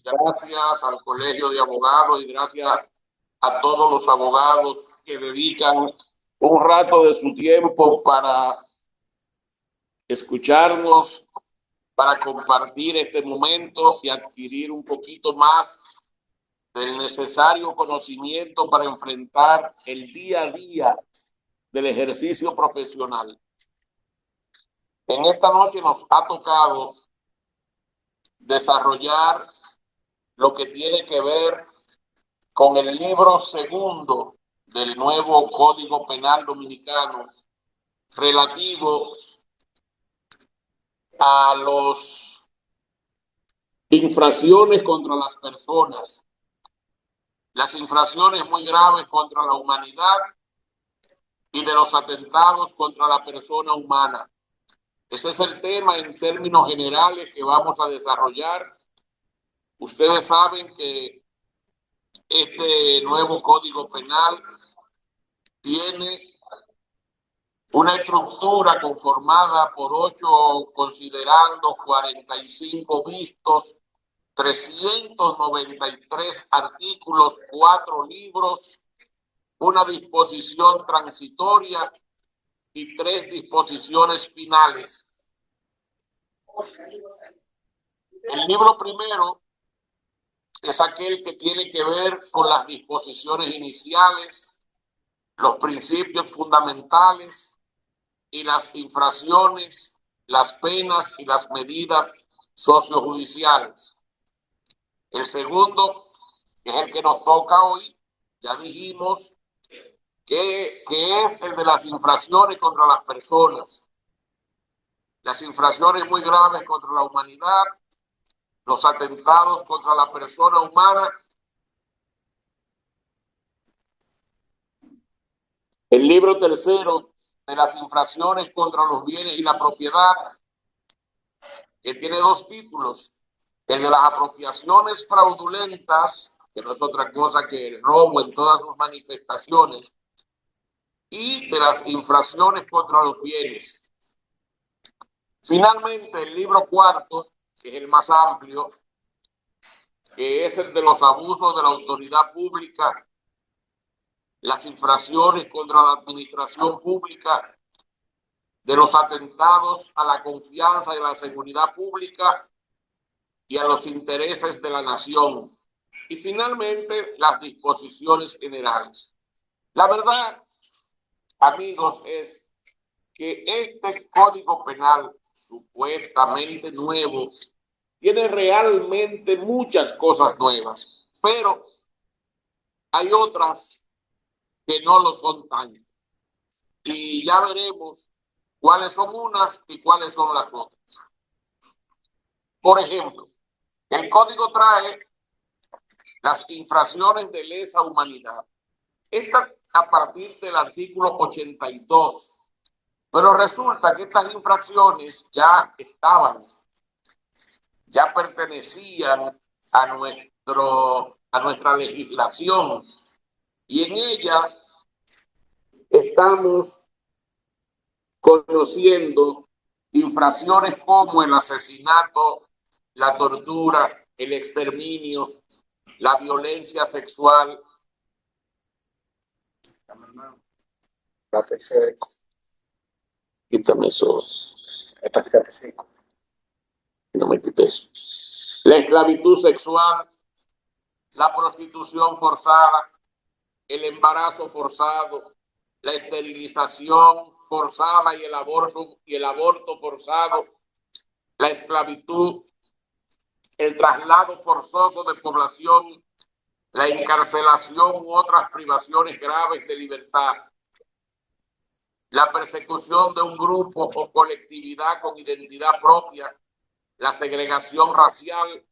Gracias al Colegio de Abogados y gracias a todos los abogados que dedican un rato de su tiempo para escucharnos, para compartir este momento y adquirir un poquito más del necesario conocimiento para enfrentar el día a día del ejercicio profesional. En esta noche nos ha tocado desarrollar lo que tiene que ver con el libro segundo del nuevo Código Penal Dominicano relativo a las infracciones contra las personas, las infracciones muy graves contra la humanidad y de los atentados contra la persona humana. Ese es el tema en términos generales que vamos a desarrollar. Ustedes saben que este nuevo Código Penal tiene una estructura conformada por 8 considerandos, 45 vistos, 393 artículos, 4 libros, una disposición transitoria y 3 disposiciones finales. El libro primero es aquel que tiene que ver con las disposiciones iniciales, los principios fundamentales y las infracciones, las penas y las medidas sociojudiciales. El segundo, que es el que nos toca hoy, ya dijimos que es el de las infracciones contra las personas, las infracciones muy graves contra la humanidad, los atentados contra la persona humana. El libro tercero de las infracciones contra los bienes y la propiedad, que tiene 2 títulos, el de las apropiaciones fraudulentas, que no es otra cosa que el robo en todas sus manifestaciones, y de las infracciones contra los bienes. Finalmente, el libro cuarto, que es el más amplio, que es el de los abusos de la autoridad pública, las infracciones contra la administración pública, de los atentados a la confianza y la seguridad pública y a los intereses de la nación. Y finalmente, las disposiciones generales. La verdad, amigos, es que este Código Penal supuestamente nuevo tiene realmente muchas cosas nuevas, pero hay otras que no lo son tanto. Y ya veremos cuáles son unas y cuáles son las otras. Por ejemplo, el código trae las infracciones de lesa humanidad. Esta a partir del artículo 82. Pero resulta que estas infracciones ya estaban, ya pertenecían a nuestra legislación. Y en ella estamos conociendo infracciones como el asesinato, la tortura, el exterminio, la violencia sexual. La tercera es. Quítame esos. No me quites. La esclavitud sexual, la prostitución forzada, el embarazo forzado, la esterilización forzada y el aborto forzado, la esclavitud, el traslado forzoso de población, la encarcelación u otras privaciones graves de libertad, la persecución de un grupo o colectividad con identidad propia, la segregación racial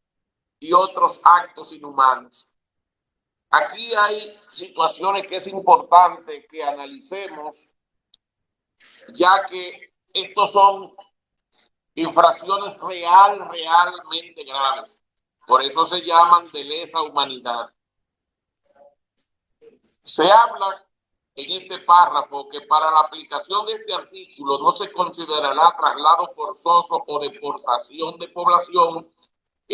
y otros actos inhumanos. Aquí hay situaciones que es importante que analicemos, ya que estos son infracciones realmente graves. Por eso se llaman de lesa humanidad. Se habla en este párrafo que para la aplicación de este artículo no se considerará traslado forzoso o deportación de población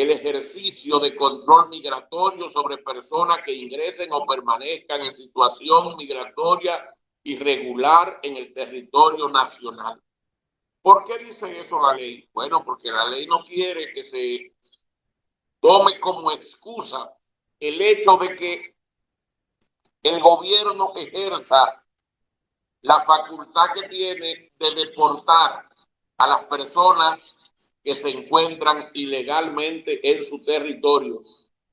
el ejercicio de control migratorio sobre personas que ingresen o permanezcan en situación migratoria irregular en el territorio nacional. ¿Por qué dice eso la ley? Bueno, porque la ley no quiere que se tome como excusa el hecho de que el gobierno ejerza la facultad que tiene de deportar a las personas que se encuentran ilegalmente en su territorio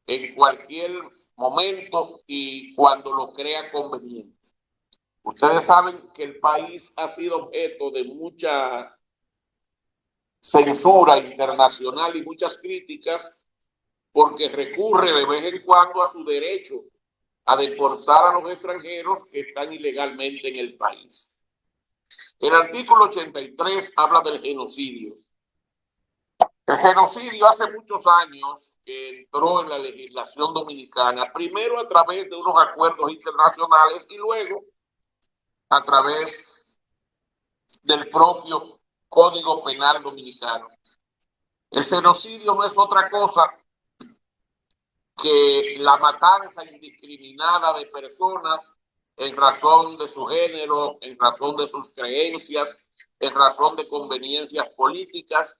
en cualquier momento y cuando lo crea conveniente. Ustedes saben que el país ha sido objeto de mucha censura internacional y muchas críticas porque recurre de vez en cuando a su derecho a deportar a los extranjeros que están ilegalmente en el país. El artículo 83 habla del genocidio. El genocidio hace muchos años que entró en la legislación dominicana, primero a través de unos acuerdos internacionales y luego a través del propio Código Penal Dominicano. El genocidio no es otra cosa que la matanza indiscriminada de personas en razón de su género, en razón de sus creencias, en razón de conveniencias políticas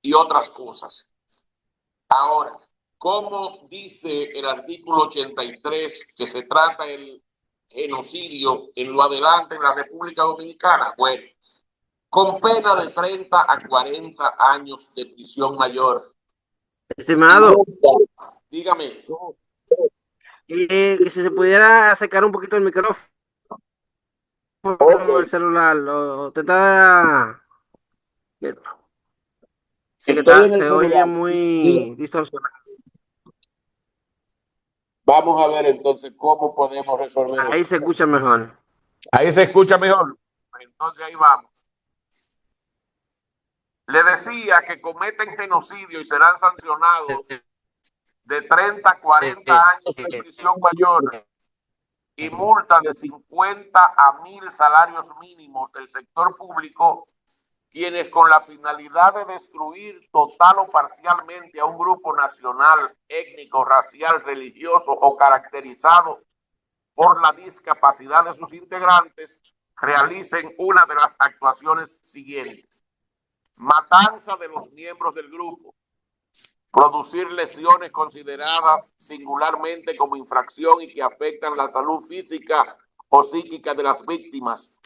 y otras cosas. Ahora, ¿cómo dice el artículo 83 que se trata el genocidio en lo adelante en la República Dominicana? Bueno, con pena de 30 a 40 años de prisión mayor. Estimado, Dígame. que si se pudiera acercar un poquito el micrófono Ok, del celular, te está, sí que estoy en el se oye celular. muy distorsionado. Vamos a ver entonces cómo podemos resolver Ahí eso. se escucha mejor. Ahí se escucha mejor. Entonces ahí vamos. Le decía que cometen genocidio y serán sancionados de 30 a 40 años de prisión mayor y multa de 50 a 1,000 salarios mínimos del sector público, quienes con la finalidad de destruir total o parcialmente a un grupo nacional, étnico, racial, religioso o caracterizado por la discapacidad de sus integrantes, realicen una de las actuaciones siguientes: matanza de los miembros del grupo, producir lesiones consideradas singularmente como infracción y que afectan la salud física o psíquica de las víctimas,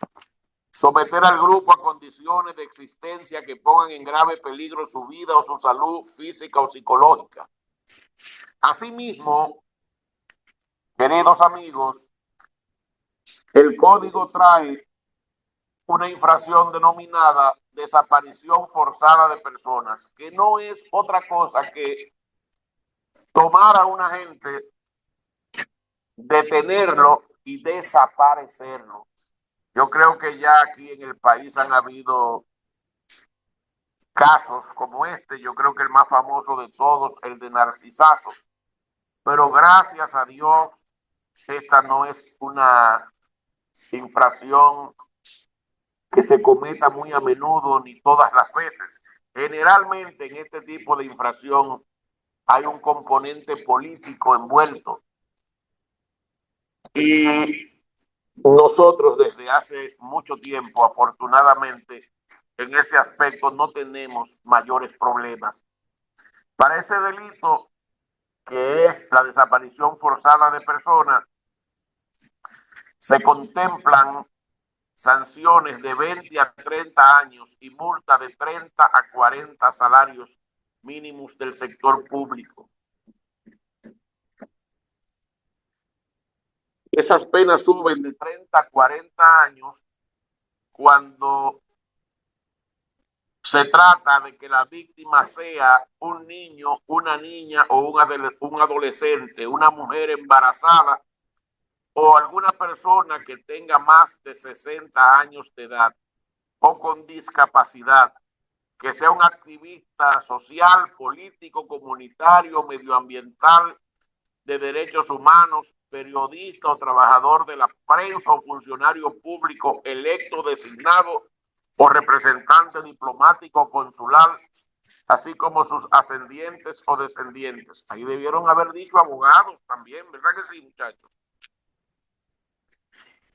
someter al grupo a condiciones de existencia que pongan en grave peligro su vida o su salud física o psicológica. Asimismo, queridos amigos, el código trae una infracción denominada desaparición forzada de personas, que no es otra cosa que tomar a una gente, detenerlo y desaparecerlo. Yo creo que ya aquí en el país han habido casos como este. Yo creo que el más famoso de todos, el de Narcisazo. Pero gracias a Dios, esta no es una infracción que se cometa muy a menudo ni todas las veces. Generalmente en este tipo de infracción hay un componente político envuelto. Y nosotros desde hace mucho tiempo, afortunadamente, en ese aspecto no tenemos mayores problemas. Para ese delito, que es la desaparición forzada de personas, se contemplan sanciones de 20 a 30 años y multa de 30 a 40 salarios mínimos del sector público. Esas penas suben de 30 a 40 años cuando se trata de que la víctima sea un niño, una niña o un adolescente, una mujer embarazada o alguna persona que tenga más de 60 años de edad o con discapacidad, que sea un activista social, político, comunitario, medioambiental, de derechos humanos, periodista o trabajador de la prensa o funcionario público electo, designado o representante diplomático o consular así como sus ascendientes o descendientes. Ahí debieron haber dicho abogados también, ¿verdad que sí, muchachos?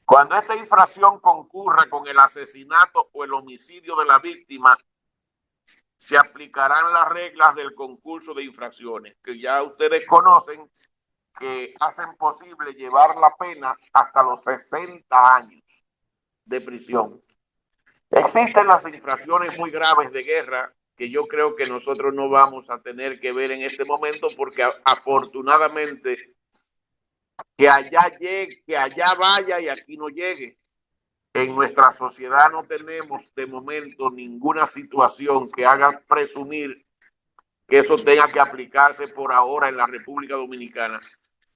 Cuando esta infracción concurra con el asesinato o el homicidio de la víctima, se aplicarán las reglas del concurso de infracciones, que ya ustedes conocen, que hacen posible llevar la pena hasta los 60 años de prisión. Existen las infracciones muy graves de guerra que yo creo que nosotros no vamos a tener que ver en este momento, porque afortunadamente que allá llegue, que allá vaya y aquí no llegue. En nuestra sociedad no tenemos de momento ninguna situación que haga presumir que eso tenga que aplicarse por ahora en la República Dominicana.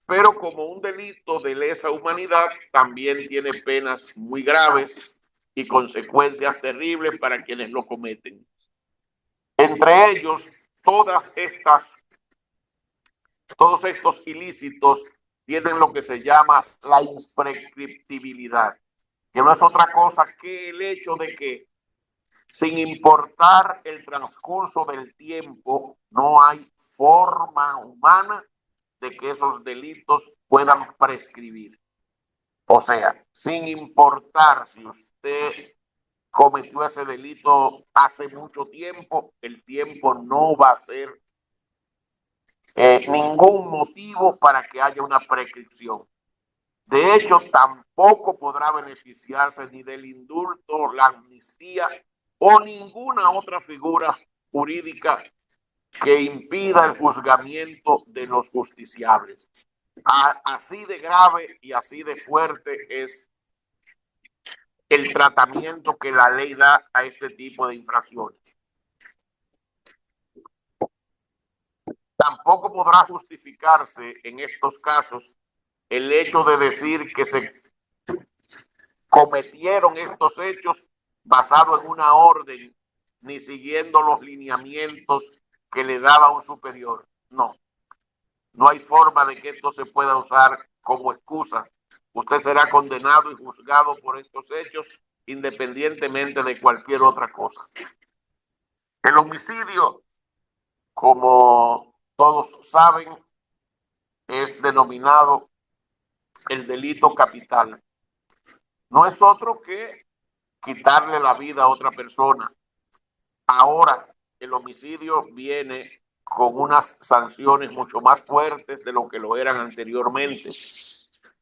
Pero como un delito de lesa humanidad, también tiene penas muy graves y consecuencias terribles para quienes lo cometen. Entre ellos, todos estos ilícitos tienen lo que se llama la imprescriptibilidad, que no es otra cosa que el hecho de que, sin importar el transcurso del tiempo, no hay forma humana de que esos delitos puedan prescribir. O sea, sin importar si usted cometió ese delito hace mucho tiempo, el tiempo no va a ser ningún motivo para que haya una prescripción. De hecho, tampoco podrá beneficiarse ni del indulto, la amnistía o ninguna otra figura jurídica que impida el juzgamiento de los justiciables. Así de grave y así de fuerte es el tratamiento que la ley da a este tipo de infracciones. Tampoco podrá justificarse en estos casos el hecho de decir que se cometieron estos hechos basado en una orden, ni siguiendo los lineamientos que le daba un superior. No, no hay forma de que esto se pueda usar como excusa. Usted será condenado y juzgado por estos hechos independientemente de cualquier otra cosa. El homicidio, como todos saben, es denominado el delito capital. No es otro que quitarle la vida a otra persona. Ahora, el homicidio viene con unas sanciones mucho más fuertes de lo que lo eran anteriormente.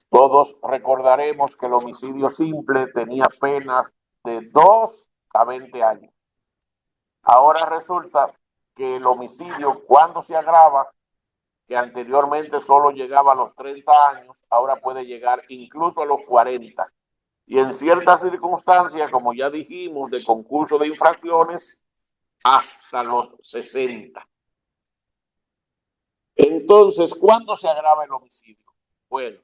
Todos recordaremos que el homicidio simple tenía penas de 2 a 20 años. Ahora resulta que el homicidio, cuando se agrava, que anteriormente solo llegaba a los 30 años, ahora puede llegar incluso a los 40. Y en ciertas circunstancias, como ya dijimos, de concurso de infracciones, hasta los 60. Entonces, ¿cuándo se agrava el homicidio? Bueno,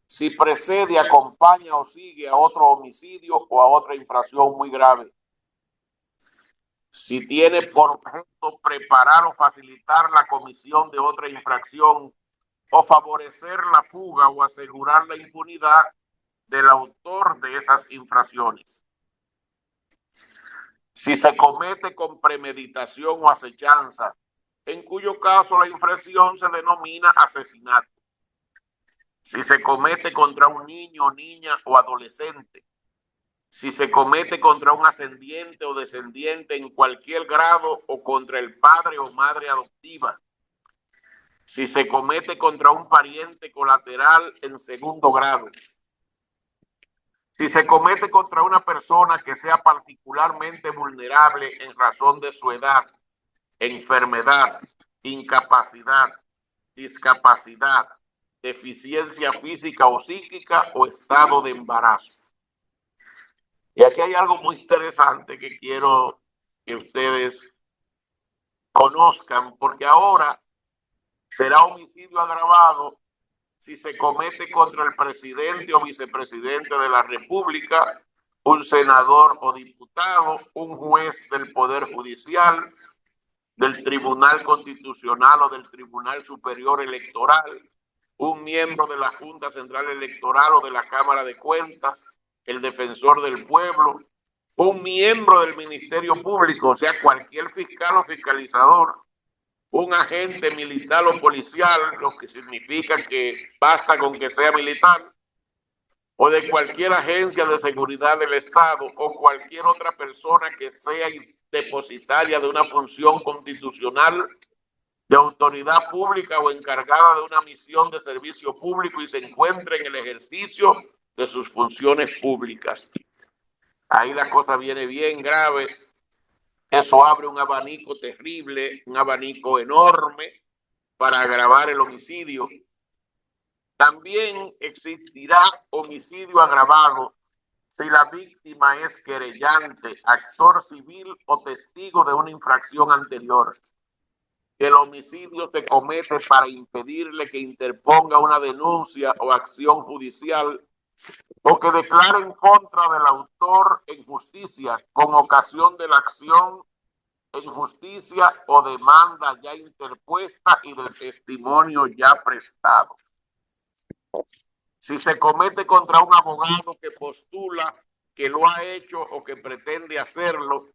si precede, acompaña o sigue a otro homicidio o a otra infracción muy grave. Si tiene por objeto preparar o facilitar la comisión de otra infracción o favorecer la fuga o asegurar la impunidad del autor de esas infracciones. Si se comete con premeditación o acechanza, en cuyo caso la infracción se denomina asesinato. Si se comete contra un niño, niña o adolescente, si se comete contra un ascendiente o descendiente en cualquier grado o contra el padre o madre adoptiva, si se comete contra un pariente colateral en segundo grado, si se comete contra una persona que sea particularmente vulnerable en razón de su edad, enfermedad, incapacidad, discapacidad, deficiencia física o psíquica o estado de embarazo. Y aquí hay algo muy interesante que quiero que ustedes conozcan, porque ahora será homicidio agravado si se comete contra el presidente o vicepresidente de la República, un senador o diputado, un juez del Poder Judicial, del Tribunal Constitucional o del Tribunal Superior Electoral, un miembro de la Junta Central Electoral o de la Cámara de Cuentas, el defensor del pueblo, un miembro del Ministerio Público, o sea, cualquier fiscal o fiscalizador, un agente militar o policial, lo que significa que basta con que sea militar, o de cualquier agencia de seguridad del Estado o cualquier otra persona que sea depositaria de una función constitucional de autoridad pública o encargada de una misión de servicio público y se encuentre en el ejercicio de sus funciones públicas. Ahí la cosa viene bien grave. Eso abre un abanico terrible, un abanico enorme para agravar el homicidio. También existirá homicidio agravado si la víctima es querellante, actor civil o testigo de una infracción anterior. El homicidio se comete para impedirle que interponga una denuncia o acción judicial o que declare en contra del autor en justicia con ocasión de la acción en justicia o demanda ya interpuesta y del testimonio ya prestado. Si se comete contra un abogado que postula que lo ha hecho o que pretende hacerlo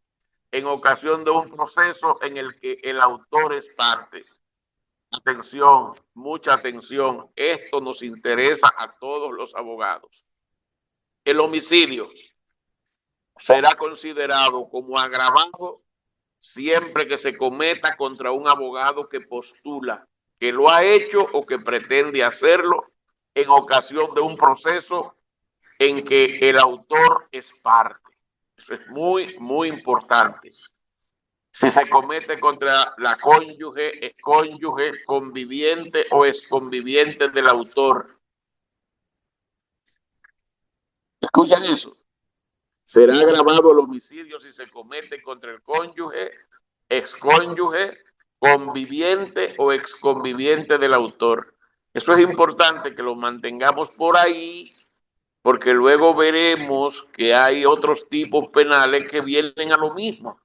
en ocasión de un proceso en el que el autor es parte. Atención, mucha atención, esto nos interesa a todos los abogados. El homicidio será considerado como agravado siempre que se cometa contra un abogado que postula que lo ha hecho o que pretende hacerlo en ocasión de un proceso en que el autor es parte. Eso es muy, muy importante. Si se comete contra la cónyuge, excónyuge, conviviente o exconviviente del autor. ¿Escuchan eso? Será agravado el homicidio si se comete contra el cónyuge, excónyuge, conviviente o exconviviente del autor. Eso es importante que lo mantengamos por ahí, porque luego veremos que hay otros tipos penales que vienen a lo mismo,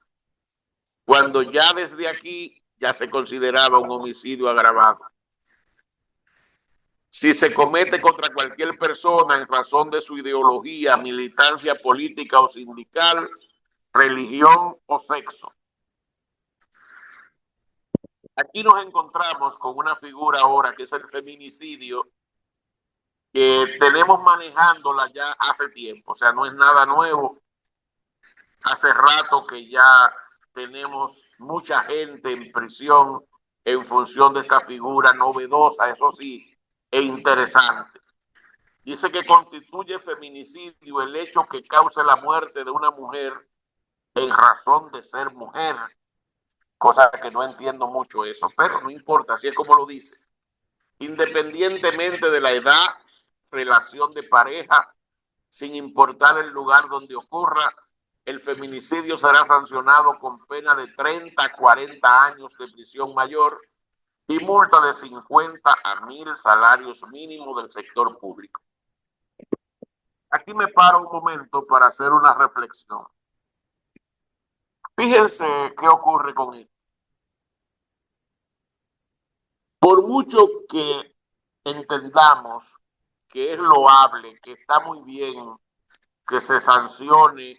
cuando ya desde aquí ya se consideraba un homicidio agravado. Si se comete contra cualquier persona en razón de su ideología, militancia política o sindical, religión o sexo. Aquí nos encontramos con una figura ahora que es el feminicidio, que tenemos manejándola ya hace tiempo, o sea, no es nada nuevo. Hace rato que ya tenemos mucha gente en prisión en función de esta figura novedosa, eso sí, e interesante. Dice que constituye feminicidio el hecho que cause la muerte de una mujer en razón de ser mujer, cosa que no entiendo mucho eso, pero no importa, así es como lo dice. Independientemente de la edad, relación de pareja, sin importar el lugar donde ocurra, el feminicidio será sancionado con pena de 30 a 40 años de prisión mayor y multa de 50 a 1,000 salarios mínimos del sector público. Aquí me paro un momento para hacer una reflexión. Fíjense qué ocurre con esto. Por mucho que entendamos que es loable, que está muy bien que se sancione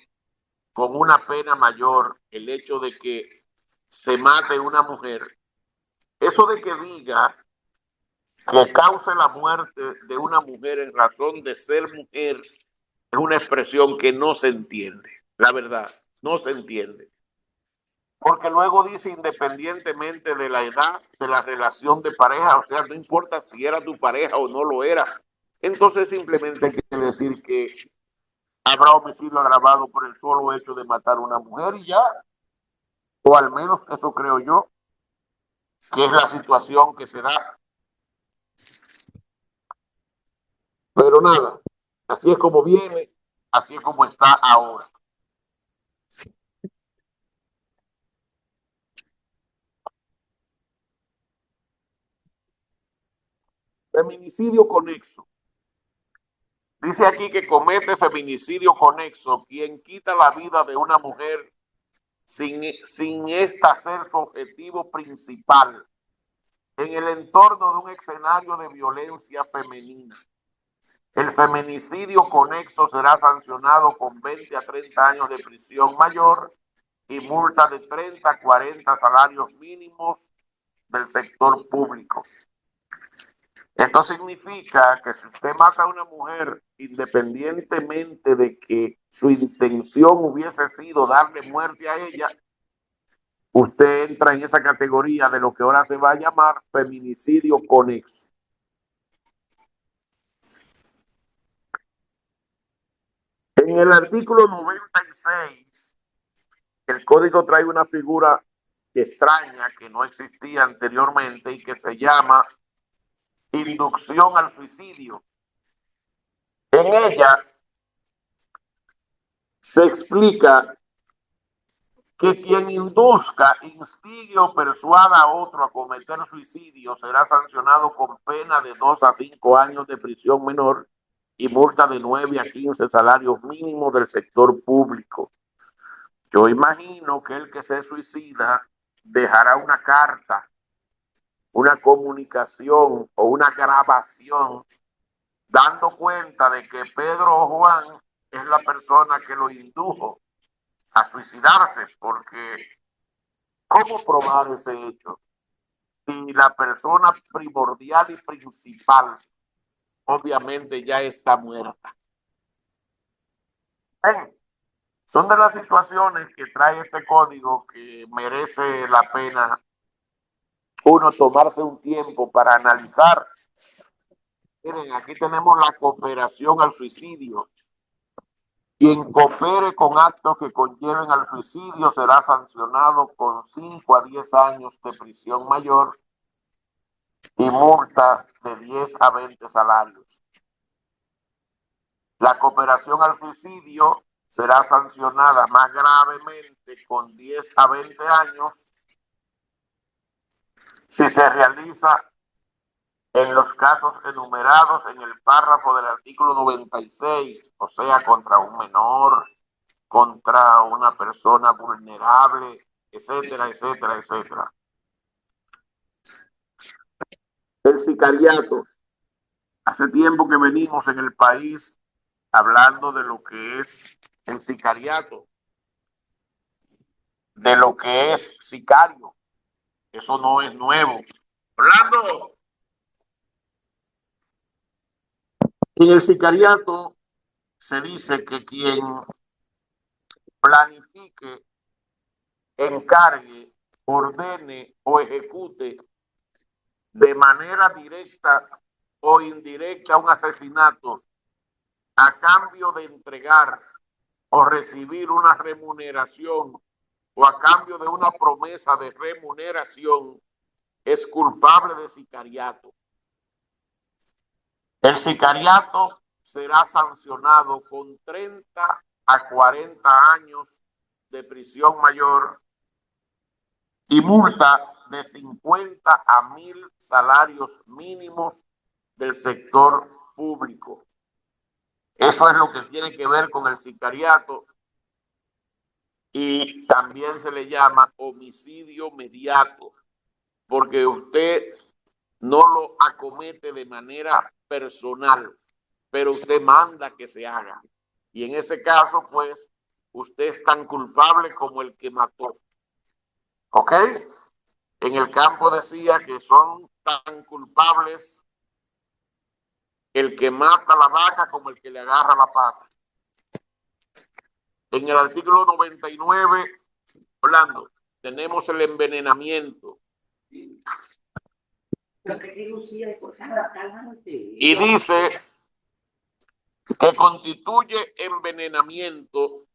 con una pena mayor el hecho de que se mate una mujer, eso de que diga que cause la muerte de una mujer en razón de ser mujer es una expresión que no se entiende, la verdad, no se entiende. Porque luego dice independientemente de la edad, de la relación de pareja, o sea, no importa si era tu pareja o no lo era. Entonces simplemente quiere decir que habrá homicidio agravado por el solo hecho de matar a una mujer y ya, o al menos eso creo yo, que es la situación que se da. Pero nada, así es como viene, así es como está ahora. Feminicidio conexo. Dice aquí que comete feminicidio conexo quien quita la vida de una mujer sin esta ser su objetivo principal en el entorno de un escenario de violencia femenina. El feminicidio conexo será sancionado con 20 a 30 años de prisión mayor y multa de 30 a 40 salarios mínimos del sector público. Esto significa que si usted mata a una mujer, independientemente de que su intención hubiese sido darle muerte a ella, usted entra en esa categoría de lo que ahora se va a llamar feminicidio conexo. En el artículo 96, el código trae una figura extraña que no existía anteriormente y que se llama inducción al suicidio. En ella se explica que quien induzca, instigue o persuada a otro a cometer suicidio será sancionado con pena de 2 a 5 años de prisión menor y multa de 9 a 15 salarios mínimos del sector público. Yo imagino que el que se suicida dejará una carta, una comunicación o una grabación dando cuenta de que Pedro o Juan es la persona que lo indujo a suicidarse, porque ¿cómo probar ese hecho? Si la persona primordial y principal obviamente ya está muerta. Son de las situaciones que trae este código que merece la pena uno tomarse un tiempo para analizar. Miren, aquí tenemos la cooperación al suicidio. Quien coopere con actos que conlleven al suicidio será sancionado con 5 a 10 años de prisión mayor y multa de 10 a 20 salarios. La cooperación al suicidio será sancionada más gravemente con 10 a 20 años si se realiza en los casos enumerados en el párrafo del artículo 96, o sea, contra un menor, contra una persona vulnerable, etcétera, etcétera, etcétera. El sicariato. Hace tiempo que venimos en el país hablando de lo que es el sicariato, de lo que es sicario. Eso no es nuevo. Hablando. En el sicariato se dice que quien planifique, encargue, ordene o ejecute de manera directa o indirecta un asesinato a cambio de entregar o recibir una remuneración o a cambio de una promesa de remuneración es culpable de sicariato. El sicariato será sancionado con 30 a 40 años de prisión mayor y multa de 50 a 1,000 salarios mínimos del sector público. Eso es lo que tiene que ver con el sicariato y también se le llama homicidio mediato, porque usted no lo acomete de manera personal, pero usted manda que se haga. Y en ese caso, pues, usted es tan culpable como el que mató. ¿Ok? En el campo decía que son tan culpables el que mata la vaca como el que le agarra la pata. En el artículo 99, hablando, tenemos el envenenamiento. Y dice que constituye envenenamiento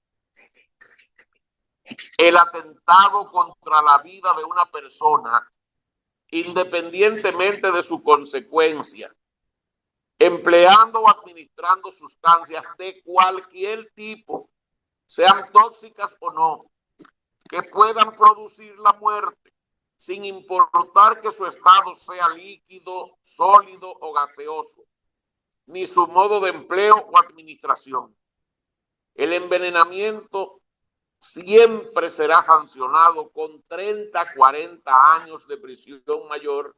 el atentado contra la vida de una persona, independientemente de su consecuencia, empleando o administrando sustancias de cualquier tipo, sean tóxicas o no, que puedan producir la muerte, sin importar que su estado sea líquido, sólido o gaseoso, ni su modo de empleo o administración. El envenenamiento siempre será sancionado con 30 a 40 años de prisión mayor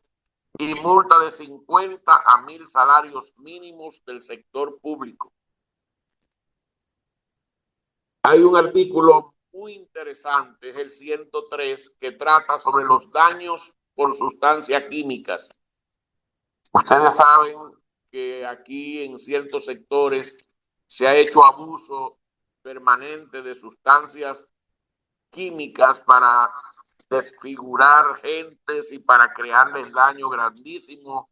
y multa de 50 a 1.000 salarios mínimos del sector público. Hay un artículo muy interesante, es el 103, que trata sobre los daños por sustancias químicas. Ustedes saben que aquí en ciertos sectores se ha hecho abuso permanente de sustancias químicas para desfigurar gentes y para crearles daño grandísimo.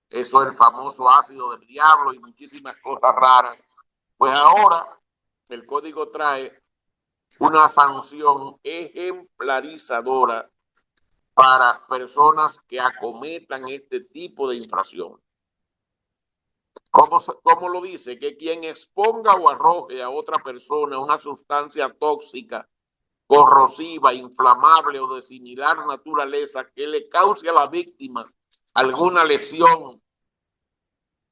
Eso es el famoso ácido del diablo y muchísimas cosas raras. Pues ahora el código trae una sanción ejemplarizadora para personas que acometan este tipo de infracción. ¿Cómo lo dice? Que quien exponga o arroje a otra persona una sustancia tóxica, corrosiva, inflamable o de similar naturaleza que le cause a la víctima alguna lesión,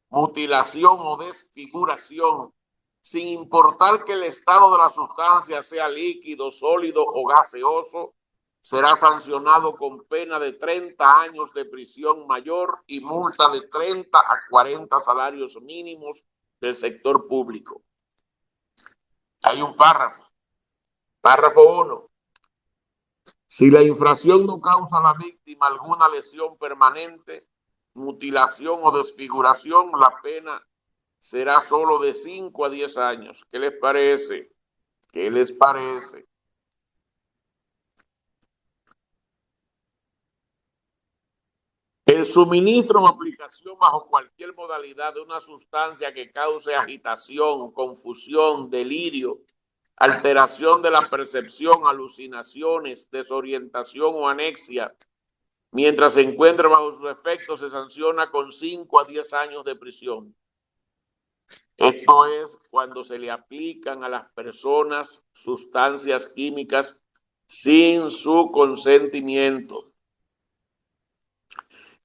mutilación o desfiguración, sin importar que el estado de la sustancia sea líquido, sólido o gaseoso, será sancionado con pena de 30 años de prisión mayor y multa de 30 a 40 salarios mínimos del sector público. Hay un párrafo. Párrafo 1. Si la infracción no causa a la víctima alguna lesión permanente, mutilación o desfiguración, la pena será solo de 5 a 10 años. ¿Qué les parece? ¿Qué les parece? El suministro o aplicación bajo cualquier modalidad de una sustancia que cause agitación, confusión, delirio, alteración de la percepción, alucinaciones, desorientación o anexia, mientras se encuentre bajo sus efectos, se sanciona con 5 a 10 años de prisión. Esto es cuando se le aplican a las personas sustancias químicas sin su consentimiento.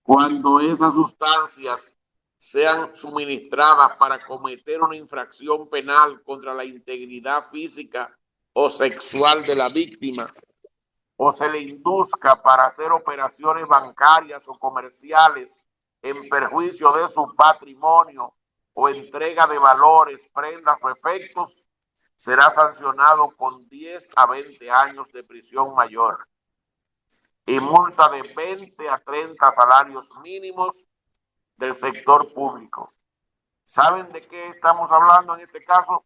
Cuando esas sustancias sean suministradas para cometer una infracción penal contra la integridad física o sexual de la víctima, o se le induzca para hacer operaciones bancarias o comerciales en perjuicio de su patrimonio o entrega de valores, prendas o efectos, será sancionado con 10 a 20 años de prisión mayor y multa de 20 a 30 salarios mínimos del sector público. ¿Saben de qué estamos hablando en este caso?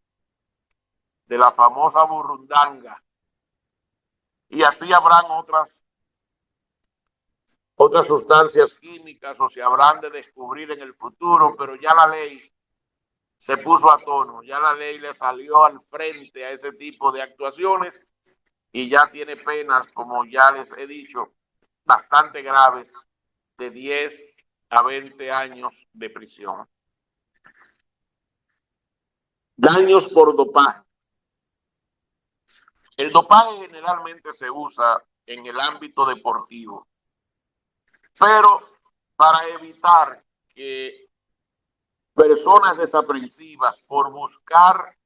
De la famosa burundanga. Y así habrán otras sustancias químicas o se habrán de descubrir en el futuro, pero ya la ley se puso a tono, ya la ley le salió al frente a ese tipo de actuaciones y ya tiene penas, como ya les he dicho, bastante graves, de 10 a 20 años de prisión. Daños por dopaje. El dopaje generalmente se usa en el ámbito deportivo, pero para evitar que personas desaprensivas por buscar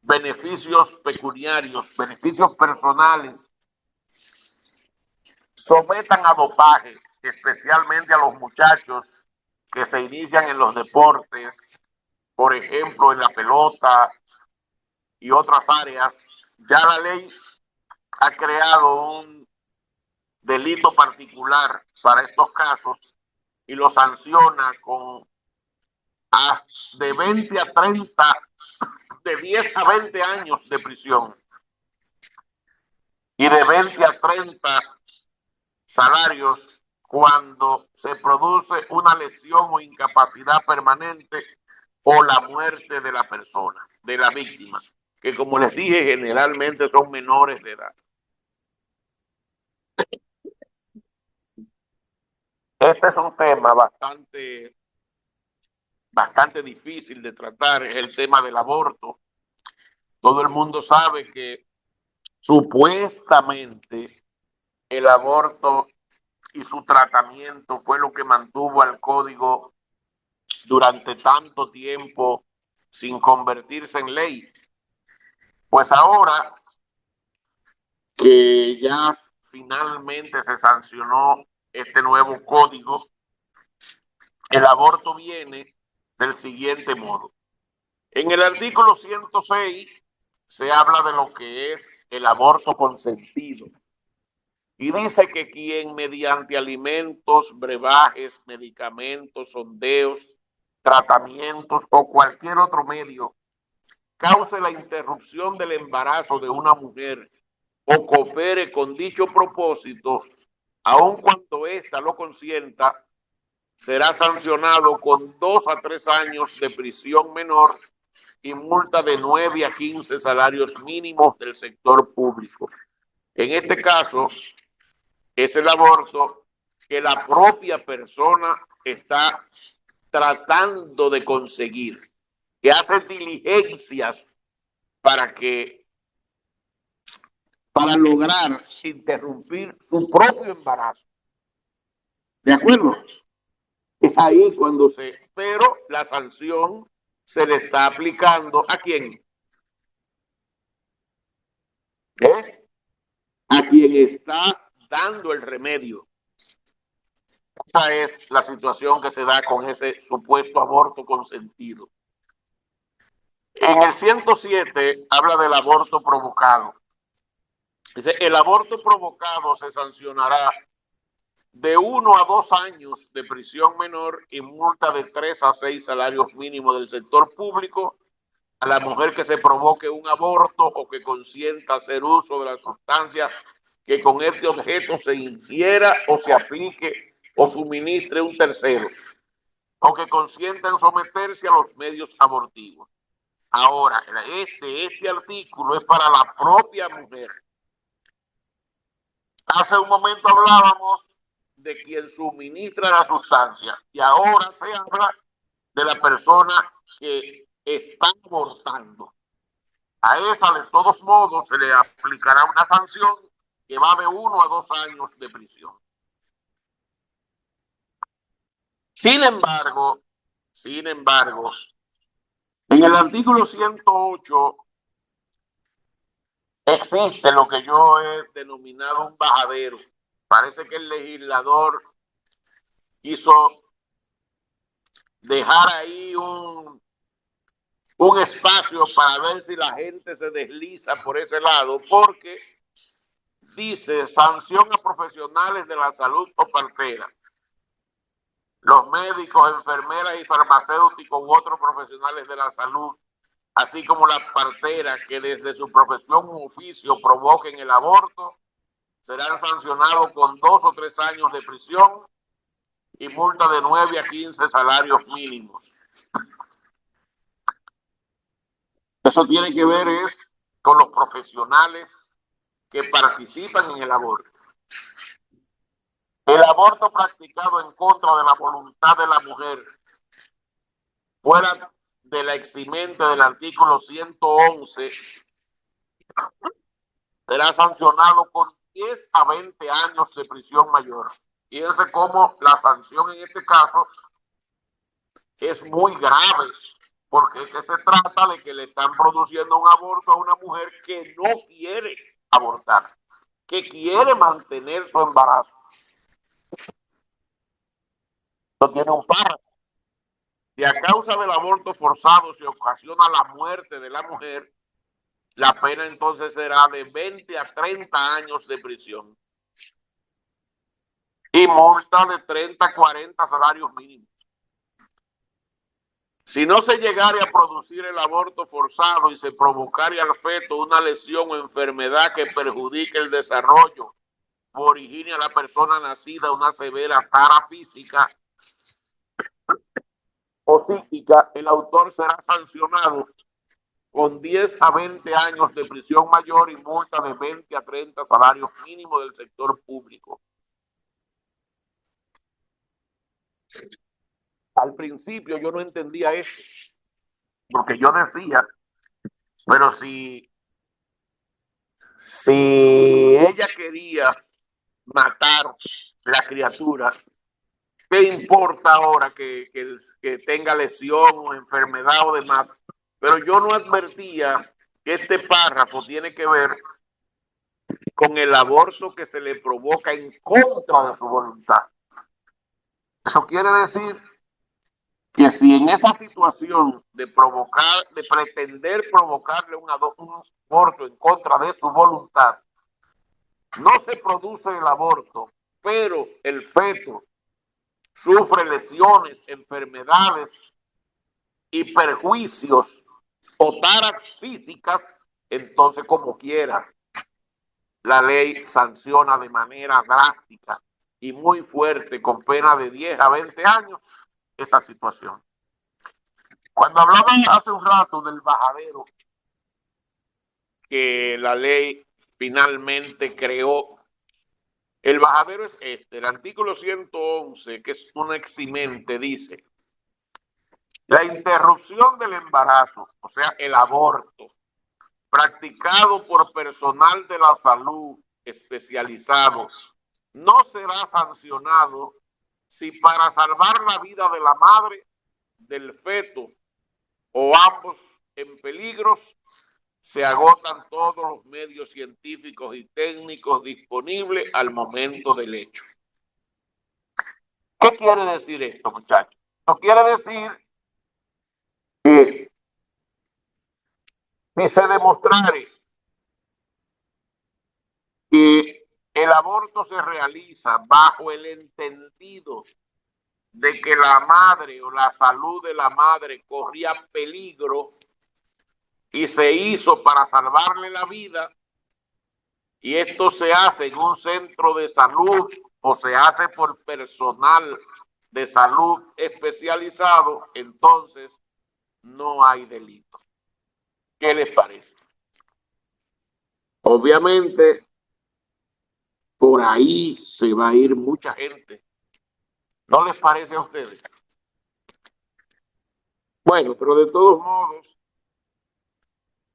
beneficios pecuniarios, beneficios personales, sometan a dopaje, especialmente a los muchachos que se inician en los deportes, por ejemplo, en la pelota y otras áreas. Ya la ley ha creado un delito particular para estos casos y lo sanciona con de 20 a 30, de 10 a 20 años de prisión y de 20 a 30 salarios cuando se produce una lesión o incapacidad permanente o la muerte de la persona, de la víctima, que como les dije generalmente son menores de edad. Este es un tema bastante difícil de tratar, es el tema del aborto. Todo el mundo sabe que supuestamente el aborto y su tratamiento fue lo que mantuvo al código durante tanto tiempo sin convertirse en ley. Pues ahora que ya finalmente se sancionó este nuevo código, el aborto viene del siguiente modo. En el artículo 106 se habla de lo que es el aborto consentido y dice que quien mediante alimentos, brebajes, medicamentos, sondeos, tratamientos o cualquier otro medio cause la interrupción del embarazo de una mujer o coopere con dicho propósito, aun cuando ésta lo consienta, será sancionado con 2 a 3 años de prisión menor y multa de 9 a 15 salarios mínimos del sector público. En este caso, es el aborto que la propia persona está tratando de conseguir, que hace diligencias para lograr interrumpir su propio embarazo. ¿De acuerdo? Es ahí cuando pero la sanción se le está aplicando ¿a quién? A quien está dando el remedio. Esa es la situación que se da con ese supuesto aborto consentido. En el 107 habla del aborto provocado. Dice, el aborto provocado se sancionará de 1 a 2 años de prisión menor y multa de 3 a 6 salarios mínimos del sector público a la mujer que se provoque un aborto o que consienta hacer uso de la sustancia que con este objeto se infiera o se aplique o suministre un tercero, o que consienta en someterse a los medios abortivos. Ahora, este artículo es para la propia mujer. Hace un momento hablábamos de quien suministra la sustancia y ahora se habla de la persona que está abortando. A esa, de todos modos, se le aplicará una sanción que va de 1 a 2 años de prisión. Sin embargo, en el artículo 108 existe lo que yo he denominado un bajadero. Parece que el legislador quiso dejar ahí un espacio para ver si la gente se desliza por ese lado, porque dice sanción a profesionales de la salud o parteras, los médicos, enfermeras y farmacéuticos u otros profesionales de la salud, así como las parteras que desde su profesión u oficio provoquen el aborto, serán sancionados con 2 o 3 años de prisión y multa de 9 a 15 salarios mínimos. Eso tiene que ver con los profesionales que participan en el aborto. El aborto practicado en contra de la voluntad de la mujer, fuera de la eximente del artículo 111, será sancionado con 10 a 20 años de prisión mayor. Fíjense cómo la sanción en este caso es muy grave, porque es que se trata de que le están produciendo un aborto a una mujer que no quiere abortar, que quiere mantener su embarazo. Esto tiene un párrafo. Si a causa del aborto forzado se ocasiona la muerte de la mujer, la pena entonces será de 20 a 30 años de prisión y multa de 30 a 40 salarios mínimos. Si no se llegare a producir el aborto forzado y se provocare al feto una lesión o enfermedad que perjudique el desarrollo o origine a la persona nacida una severa tara física o psíquica, el autor será sancionado con 10 a 20 años de prisión mayor y multa de 20 a 30 salarios mínimos del sector público. Al principio yo no entendía eso, porque yo decía, pero si ella quería matar la criatura, ¿qué importa ahora que tenga lesión o enfermedad o demás? Pero yo no advertía que este párrafo tiene que ver con el aborto que se le provoca en contra de su voluntad. Eso quiere decir que si en esa situación de provocar, de pretender provocarle un aborto en contra de su voluntad, no se produce el aborto, pero el feto sufre lesiones, enfermedades y perjuicios o taras físicas, entonces como quiera, la ley sanciona de manera drástica y muy fuerte, con pena de 10 a 20 años, esa situación. Cuando hablaba hace un rato del bajadero que la ley finalmente creó, el bajadero es el artículo 111, que es un eximente, dice: la interrupción del embarazo, o sea, el aborto, practicado por personal de la salud especializado, no será sancionado si para salvar la vida de la madre, del feto o ambos en peligros, se agotan todos los medios científicos y técnicos disponibles al momento del hecho. ¿Qué quiere decir esto, muchachos? No quiere decir que si se demostrare que el aborto se realiza bajo el entendido de que la madre o la salud de la madre corría peligro y se hizo para salvarle la vida, y esto se hace en un centro de salud o se hace por personal de salud especializado, entonces no hay delito. ¿Qué les parece? Obviamente, por ahí se va a ir mucha gente. ¿No les parece a ustedes? Bueno, pero de todos modos,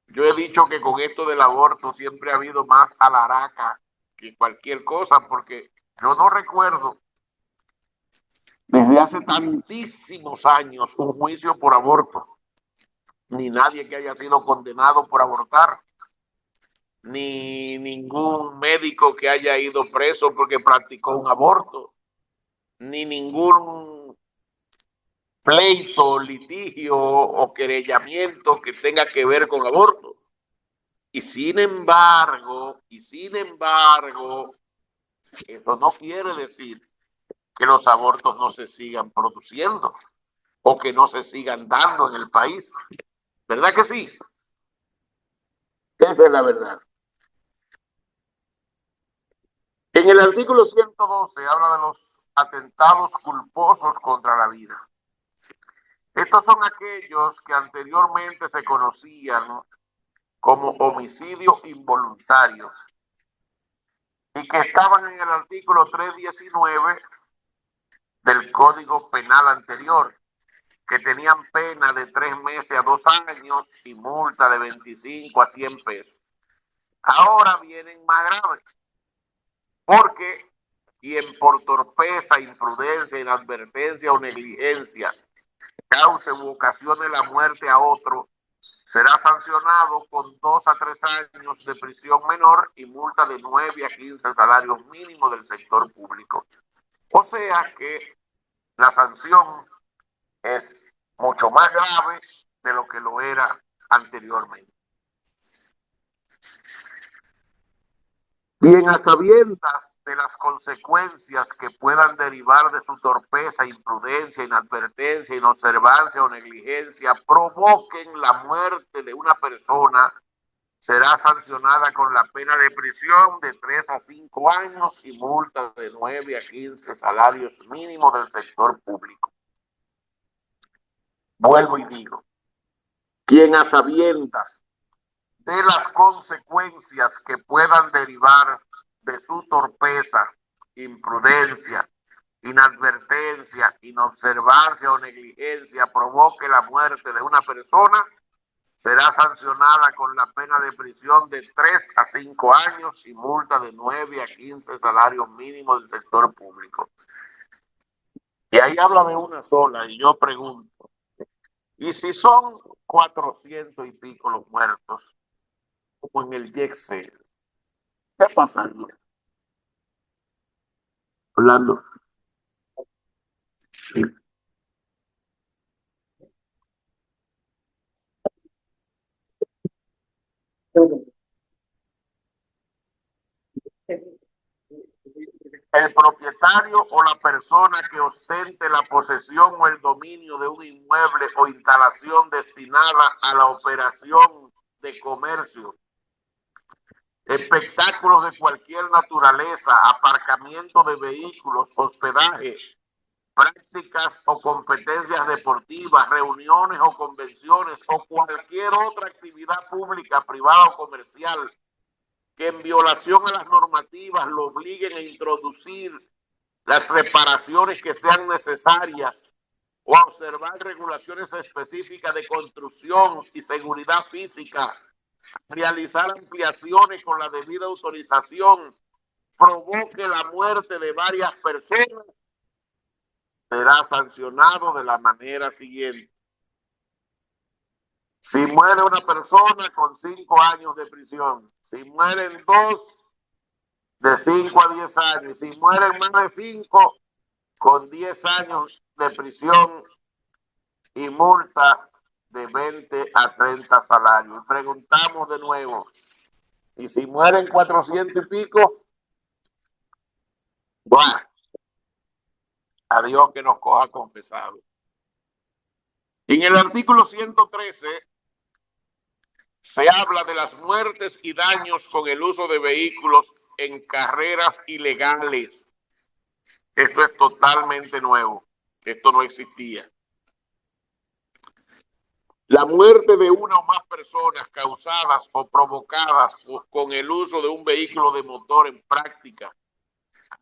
yo he dicho que con esto del aborto siempre ha habido más alaraca que cualquier cosa, porque yo no recuerdo desde hace tantísimos años un juicio por aborto, ni nadie que haya sido condenado por abortar, ni ningún médico que haya ido preso porque practicó un aborto, ni ningún pleito, litigio o querellamiento que tenga que ver con aborto. Y sin embargo, eso no quiere decir que los abortos no se sigan produciendo o que no se sigan dando en el país. ¿Verdad que sí? Esa es la verdad. En el artículo 112 habla de los atentados culposos contra la vida. Estos son aquellos que anteriormente se conocían como homicidio involuntario y que estaban en el artículo 319 del Código Penal anterior, que tenían pena de 3 meses a 2 años y multa de 25 a 100 pesos. Ahora vienen más graves, porque quien por torpeza, imprudencia, inadvertencia o negligencia cause u ocasione la muerte a otro, será sancionado con 2 a 3 años de prisión menor y multa de 9 a 15 salarios mínimos del sector público. O sea que la sanción es mucho más grave de lo que lo era anteriormente. Bien, a sabiendas de las consecuencias que puedan derivar de su torpeza, imprudencia, inadvertencia, inobservancia o negligencia, provoquen la muerte de una persona, será sancionada con la pena de prisión de 3 a 5 años y multa de 9 a 15 salarios mínimos del sector público. Vuelvo y digo, quien a sabiendas de las consecuencias que puedan derivar de su torpeza, imprudencia, inadvertencia, inobservancia o negligencia provoque la muerte de una persona, será sancionada con la pena de prisión de 3 a 5 años y multa de 9 a 15 salarios mínimos del sector público. Y ahí habla de una sola, y yo pregunto, ¿y si son 400 y pico los muertos, como en el Yexel? está pasando? Hablando. Sí. El propietario o la persona que ostente la posesión o el dominio de un inmueble o instalación destinada a la operación de comercio, espectáculos de cualquier naturaleza, aparcamiento de vehículos, hospedaje, prácticas o competencias deportivas, reuniones o convenciones o cualquier otra actividad pública, privada o comercial que en violación a las normativas lo obliguen a introducir las reparaciones que sean necesarias o a observar regulaciones específicas de construcción y seguridad física, realizar ampliaciones con la debida autorización, provoque la muerte de varias personas, será sancionado de la manera siguiente. Si muere una persona, con 5 años de prisión. Si mueren 2, de 5 a 10 años. Si mueren más de 5, con 10 años de prisión y multa de 20 a 30 salarios. Y preguntamos de nuevo, ¿y si mueren 400 y pico? Bueno, a Dios que nos coja confesado. En el artículo 113 se habla de las muertes y daños con el uso de vehículos en carreras ilegales. Esto es totalmente nuevo. Esto no existía. La muerte de una o más personas causadas o provocadas con el uso de un vehículo de motor en práctica,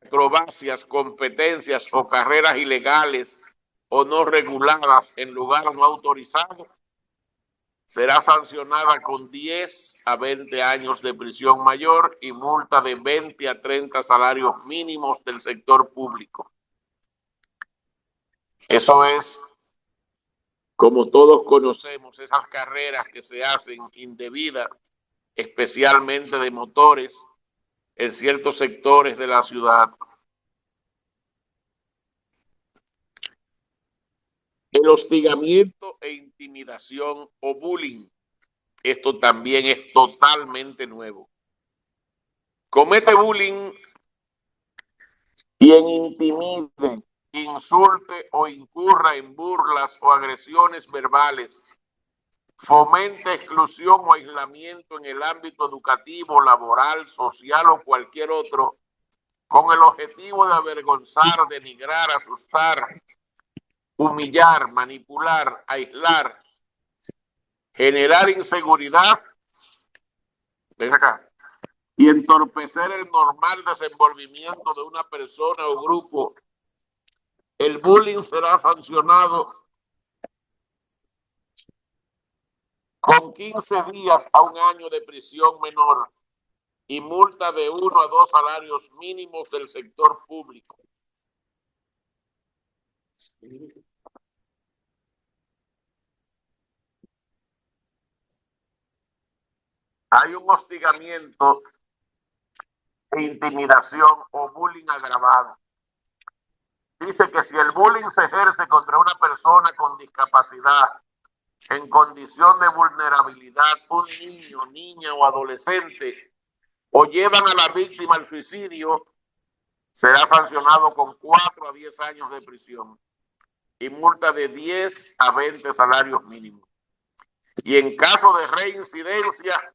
acrobacias, competencias o carreras ilegales o no reguladas en lugar no autorizado, será sancionada con 10 a 20 años de prisión mayor y multa de 20 a 30 salarios mínimos del sector público. Eso es, como todos conocemos, esas carreras que se hacen indebidas, especialmente de motores, en ciertos sectores de la ciudad. El hostigamiento e intimidación o bullying. Esto también es totalmente nuevo. Comete bullying quien intimide, insulte o incurra en burlas o agresiones verbales, fomenta exclusión o aislamiento en el ámbito educativo, laboral, social o cualquier otro, con el objetivo de avergonzar, denigrar, asustar, humillar, manipular, aislar, generar inseguridad, ven acá, y entorpecer el normal desenvolvimiento de una persona o grupo. El bullying será sancionado con 15 días a 1 año de prisión menor y multa de 1 a 2 salarios mínimos del sector público. Hay un hostigamiento e intimidación o bullying agravado. Dice que si el bullying se ejerce contra una persona con discapacidad en condición de vulnerabilidad, un niño, niña o adolescente, o llevan a la víctima al suicidio, será sancionado con 4 a 10 años de prisión y multa de 10 a 20 salarios mínimos. Y en caso de reincidencia,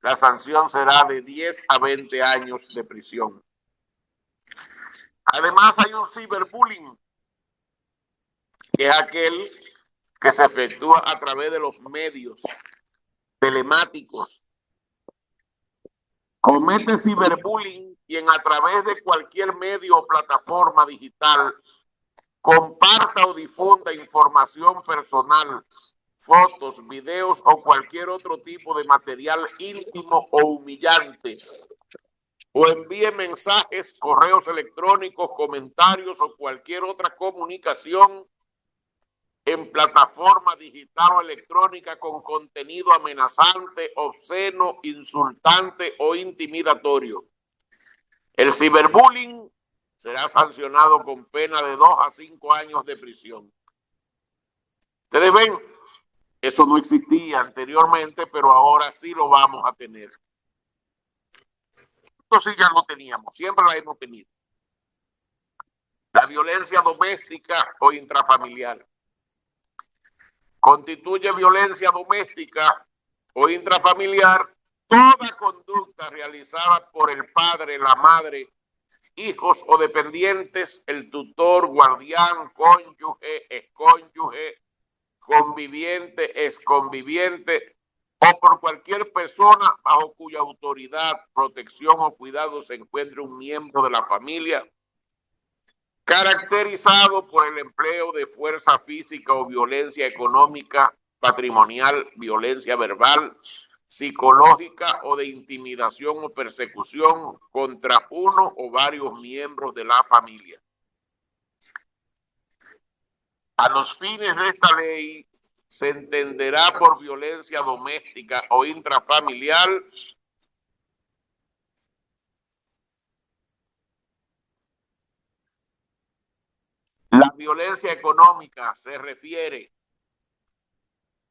la sanción será de 10 a 20 años de prisión. Además, hay un ciberbullying, que es aquel que se efectúa a través de los medios telemáticos. Comete ciberbullying quien a través de cualquier medio o plataforma digital comparta o difunda información personal, fotos, videos o cualquier otro tipo de material íntimo o humillante, o envíe mensajes, correos electrónicos, comentarios o cualquier otra comunicación en plataforma digital o electrónica con contenido amenazante, obsceno, insultante o intimidatorio. El ciberbullying será sancionado con pena de 2 a 5 años de prisión. Ustedes ven, eso no existía anteriormente, pero ahora sí lo vamos a tener. Esto sí ya lo teníamos, siempre la hemos tenido. La violencia doméstica o intrafamiliar constituye violencia doméstica o intrafamiliar toda conducta realizada por el padre, la madre, hijos o dependientes, el tutor, guardián, cónyuge, excónyuge, conviviente, exconviviente o por cualquier persona bajo cuya autoridad, protección o cuidado se encuentre un miembro de la familia, caracterizado por el empleo de fuerza física o violencia económica, patrimonial, violencia verbal, psicológica o de intimidación o persecución contra uno o varios miembros de la familia. A los fines de esta ley se entenderá por violencia doméstica o intrafamiliar la violencia económica. Se refiere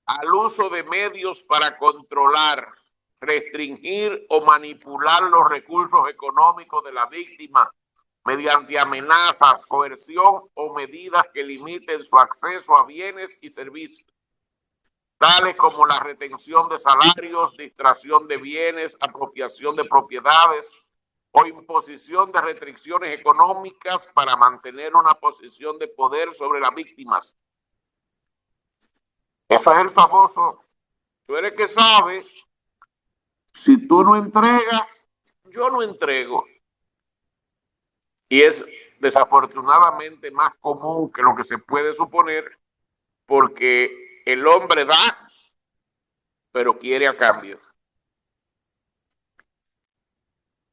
al uso de medios para controlar, restringir o manipular los recursos económicos de la víctima mediante amenazas, coerción o medidas que limiten su acceso a bienes y servicios, tales como la retención de salarios, distracción de bienes, apropiación de propiedades o imposición de restricciones económicas para mantener una posición de poder sobre las víctimas. Eso es el famoso, tú eres que sabe, si tú no entregas, yo no entrego. Y es desafortunadamente más común que lo que se puede suponer, porque el hombre da, pero quiere a cambio.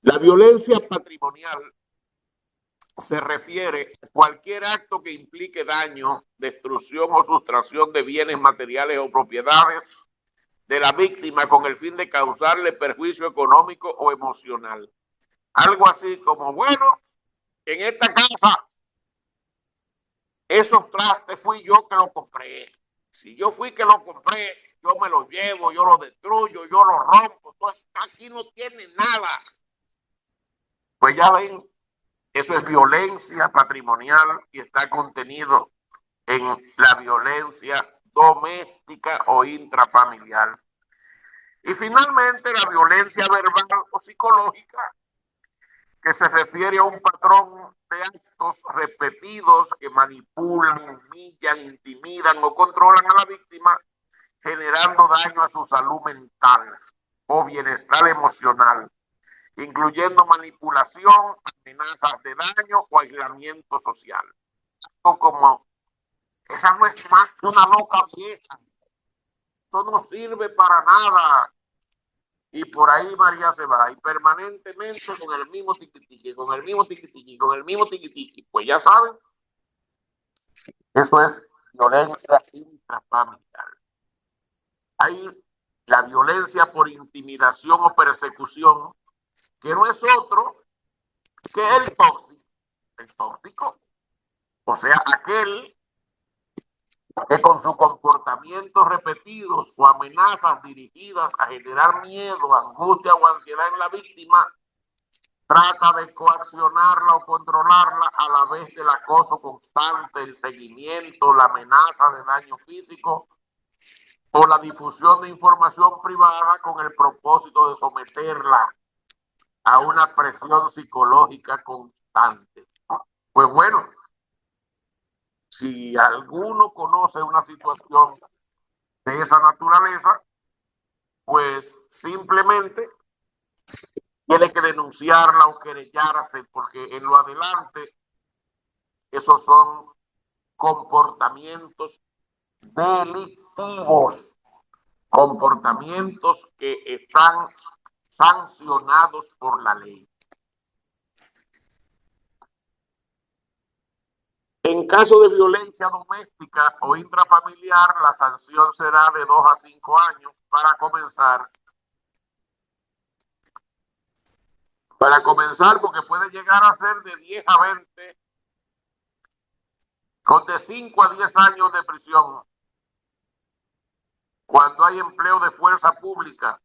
La violencia patrimonial se refiere a cualquier acto que implique daño, destrucción o sustracción de bienes materiales o propiedades de la víctima con el fin de causarle perjuicio económico o emocional. Algo así como, bueno, en esta casa, esos trastes fui yo que los compré. Si yo fui que lo compré, yo me lo llevo, yo lo destruyo, yo lo rompo. Entonces, aquí no tiene nada. Pues ya ven, eso es violencia patrimonial y está contenido en la violencia doméstica o intrafamiliar. Y finalmente, la violencia verbal o psicológica, que se refiere a un patrón de actos repetidos que manipulan, humillan, intimidan o controlan a la víctima, generando daño a su salud mental o bienestar emocional, incluyendo manipulación, amenazas de daño o aislamiento social. O como, esa no es más que una loca vieja, esto no sirve para nada. Y por ahí María se va, y permanentemente con el mismo tiquitiqui, con el mismo tiquitiqui, con el mismo tiquitiqui. Pues ya saben, eso es violencia intrafamiliar. Hay la violencia por intimidación o persecución, que no es otro que el tóxico. El tóxico, o sea, aquel que con sus comportamientos repetidos o amenazas dirigidas a generar miedo, angustia o ansiedad en la víctima, trata de coaccionarla o controlarla a la vez del acoso constante, el seguimiento, la amenaza de daño físico o la difusión de información privada con el propósito de someterla a una presión psicológica constante. Pues bueno, si alguno conoce una situación de esa naturaleza, pues simplemente tiene que denunciarla o querellarse, porque en lo adelante esos son comportamientos delictivos, comportamientos que están sancionados por la ley. En caso de violencia doméstica o intrafamiliar, la sanción será de 2 a 5 años para comenzar. Para comenzar, porque puede llegar a ser de 10 a 20, con de 5 a 10 años de prisión, cuando hay empleo de fuerza pública.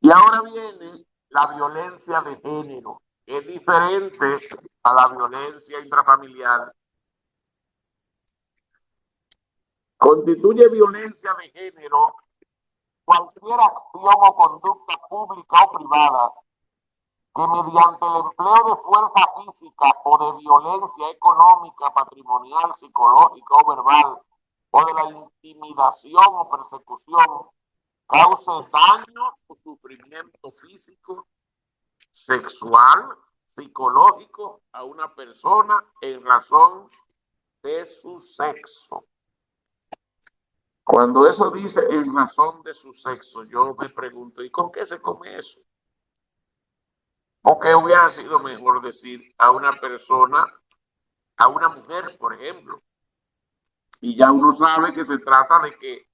Y ahora viene la violencia de género, que es diferente a la violencia intrafamiliar. Constituye violencia de género cualquier acción o conducta pública o privada que mediante el empleo de fuerza física o de violencia económica, patrimonial, psicológica o verbal, o de la intimidación o persecución, cause daño o sufrimiento físico, sexual, psicológico a una persona en razón de su sexo. Cuando eso dice en razón de su sexo, yo me pregunto, ¿y con qué se come eso? Porque hubiera sido mejor decir a una persona, a una mujer, por ejemplo. Y ya uno sabe que se trata de que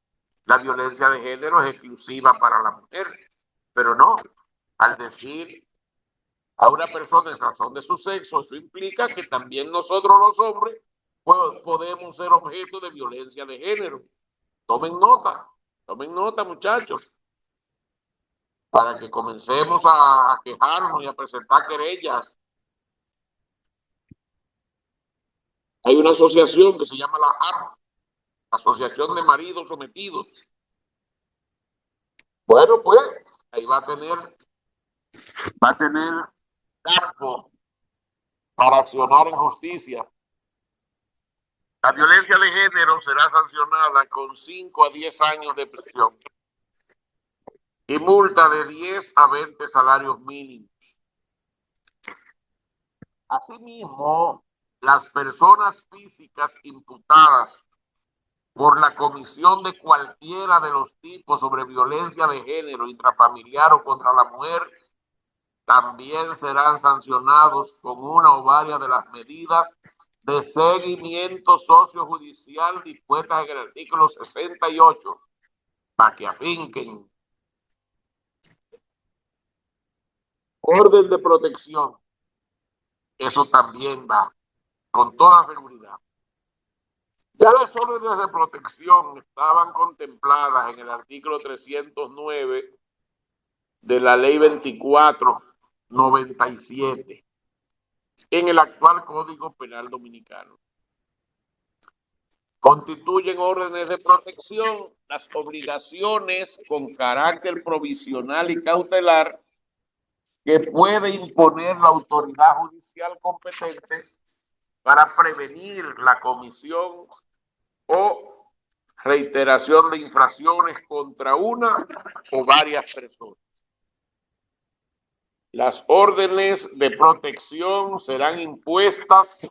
la violencia de género es exclusiva para la mujer. Pero no, al decir a una persona en razón de su sexo, eso implica que también nosotros los hombres podemos ser objeto de violencia de género. Tomen nota muchachos, para que comencemos a quejarnos y a presentar querellas. Hay una asociación que se llama la AMS, Asociación de Maridos Sometidos. Bueno, pues ahí va a tener campo para accionar en justicia. La violencia de género será sancionada con 5 a 10 años de prisión y multa de 10 a 20 salarios mínimos. Asimismo, las personas físicas imputadas por la comisión de cualquiera de los tipos sobre violencia de género, intrafamiliar o contra la mujer, también serán sancionados con una o varias de las medidas de seguimiento sociojudicial dispuestas en el artículo 68, para que afinquen. Orden de protección, eso también va, con toda seguridad. Ya las órdenes de protección estaban contempladas en el artículo 309 de la ley 2497 en el actual Código Penal Dominicano. Constituyen órdenes de protección las obligaciones con carácter provisional y cautelar que puede imponer la autoridad judicial competente para prevenir la comisión o reiteración de infracciones contra una o varias personas. Las órdenes de protección serán impuestas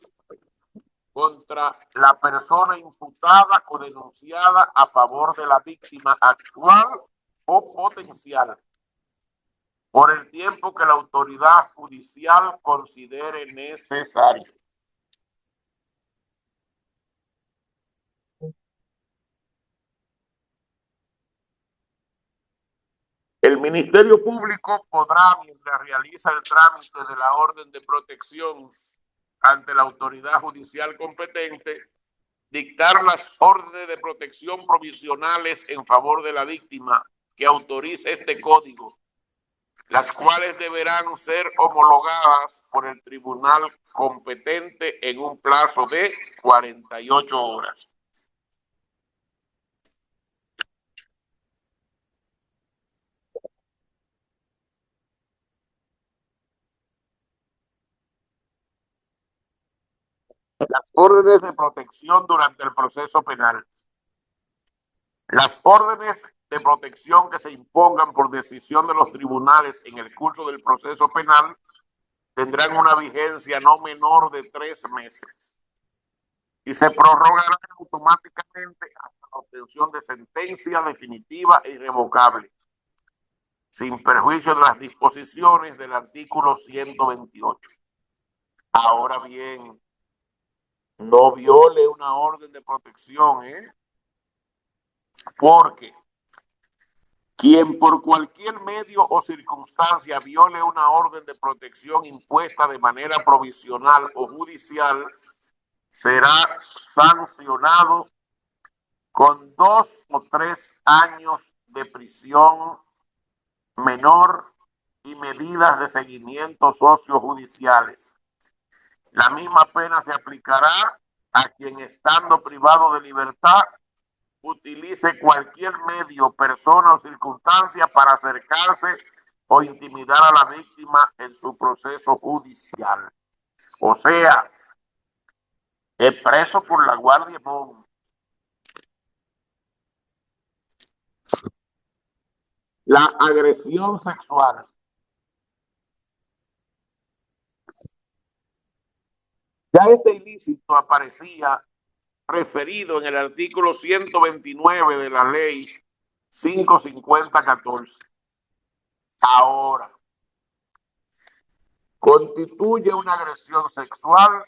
contra la persona imputada o denunciada a favor de la víctima actual o potencial por el tiempo que la autoridad judicial considere necesario. El Ministerio Público podrá, mientras realiza el trámite de la orden de protección ante la autoridad judicial competente, dictar las órdenes de protección provisionales en favor de la víctima que autorice este código, las cuales deberán ser homologadas por el tribunal competente en un plazo de 48 horas. Las órdenes de protección durante el proceso penal. Las órdenes de protección que se impongan por decisión de los tribunales en el curso del proceso penal tendrán una vigencia no menor de 3 meses y se prorrogarán automáticamente hasta la obtención de sentencia definitiva e irrevocable, sin perjuicio de las disposiciones del artículo 128. Ahora bien, no viole una orden de protección, porque Quien por cualquier medio o circunstancia viole una orden de protección impuesta de manera provisional o judicial será sancionado con 2 o 3 años de prisión menor y medidas de seguimiento sociojudiciales. La misma pena se aplicará a quien, estando privado de libertad, utilice cualquier medio, persona o circunstancia para acercarse o intimidar a la víctima en su proceso judicial. O sea, es preso por la Guardia Móvil. La agresión sexual. Ya este ilícito aparecía referido en el artículo 129 de la ley 550-14. Ahora, constituye una agresión sexual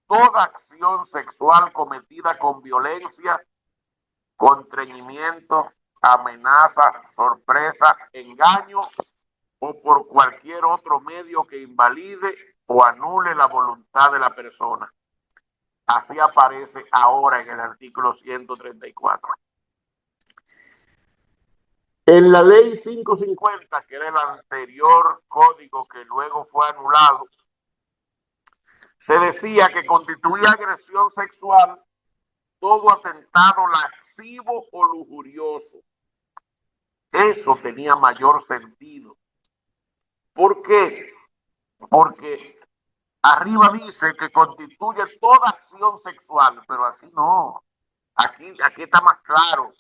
toda acción sexual cometida con violencia, constreñimiento, amenaza, sorpresa, engaño o por cualquier otro medio que invalide o anule la voluntad de la persona. Así aparece ahora en el artículo 134. En la ley 550, que era el anterior código que luego fue anulado, se decía que constituía agresión sexual todo atentado lascivo o lujurioso. Eso tenía mayor sentido. ¿Por qué? Porque arriba dice que constituye toda acción sexual, pero así no. Aquí está más claro.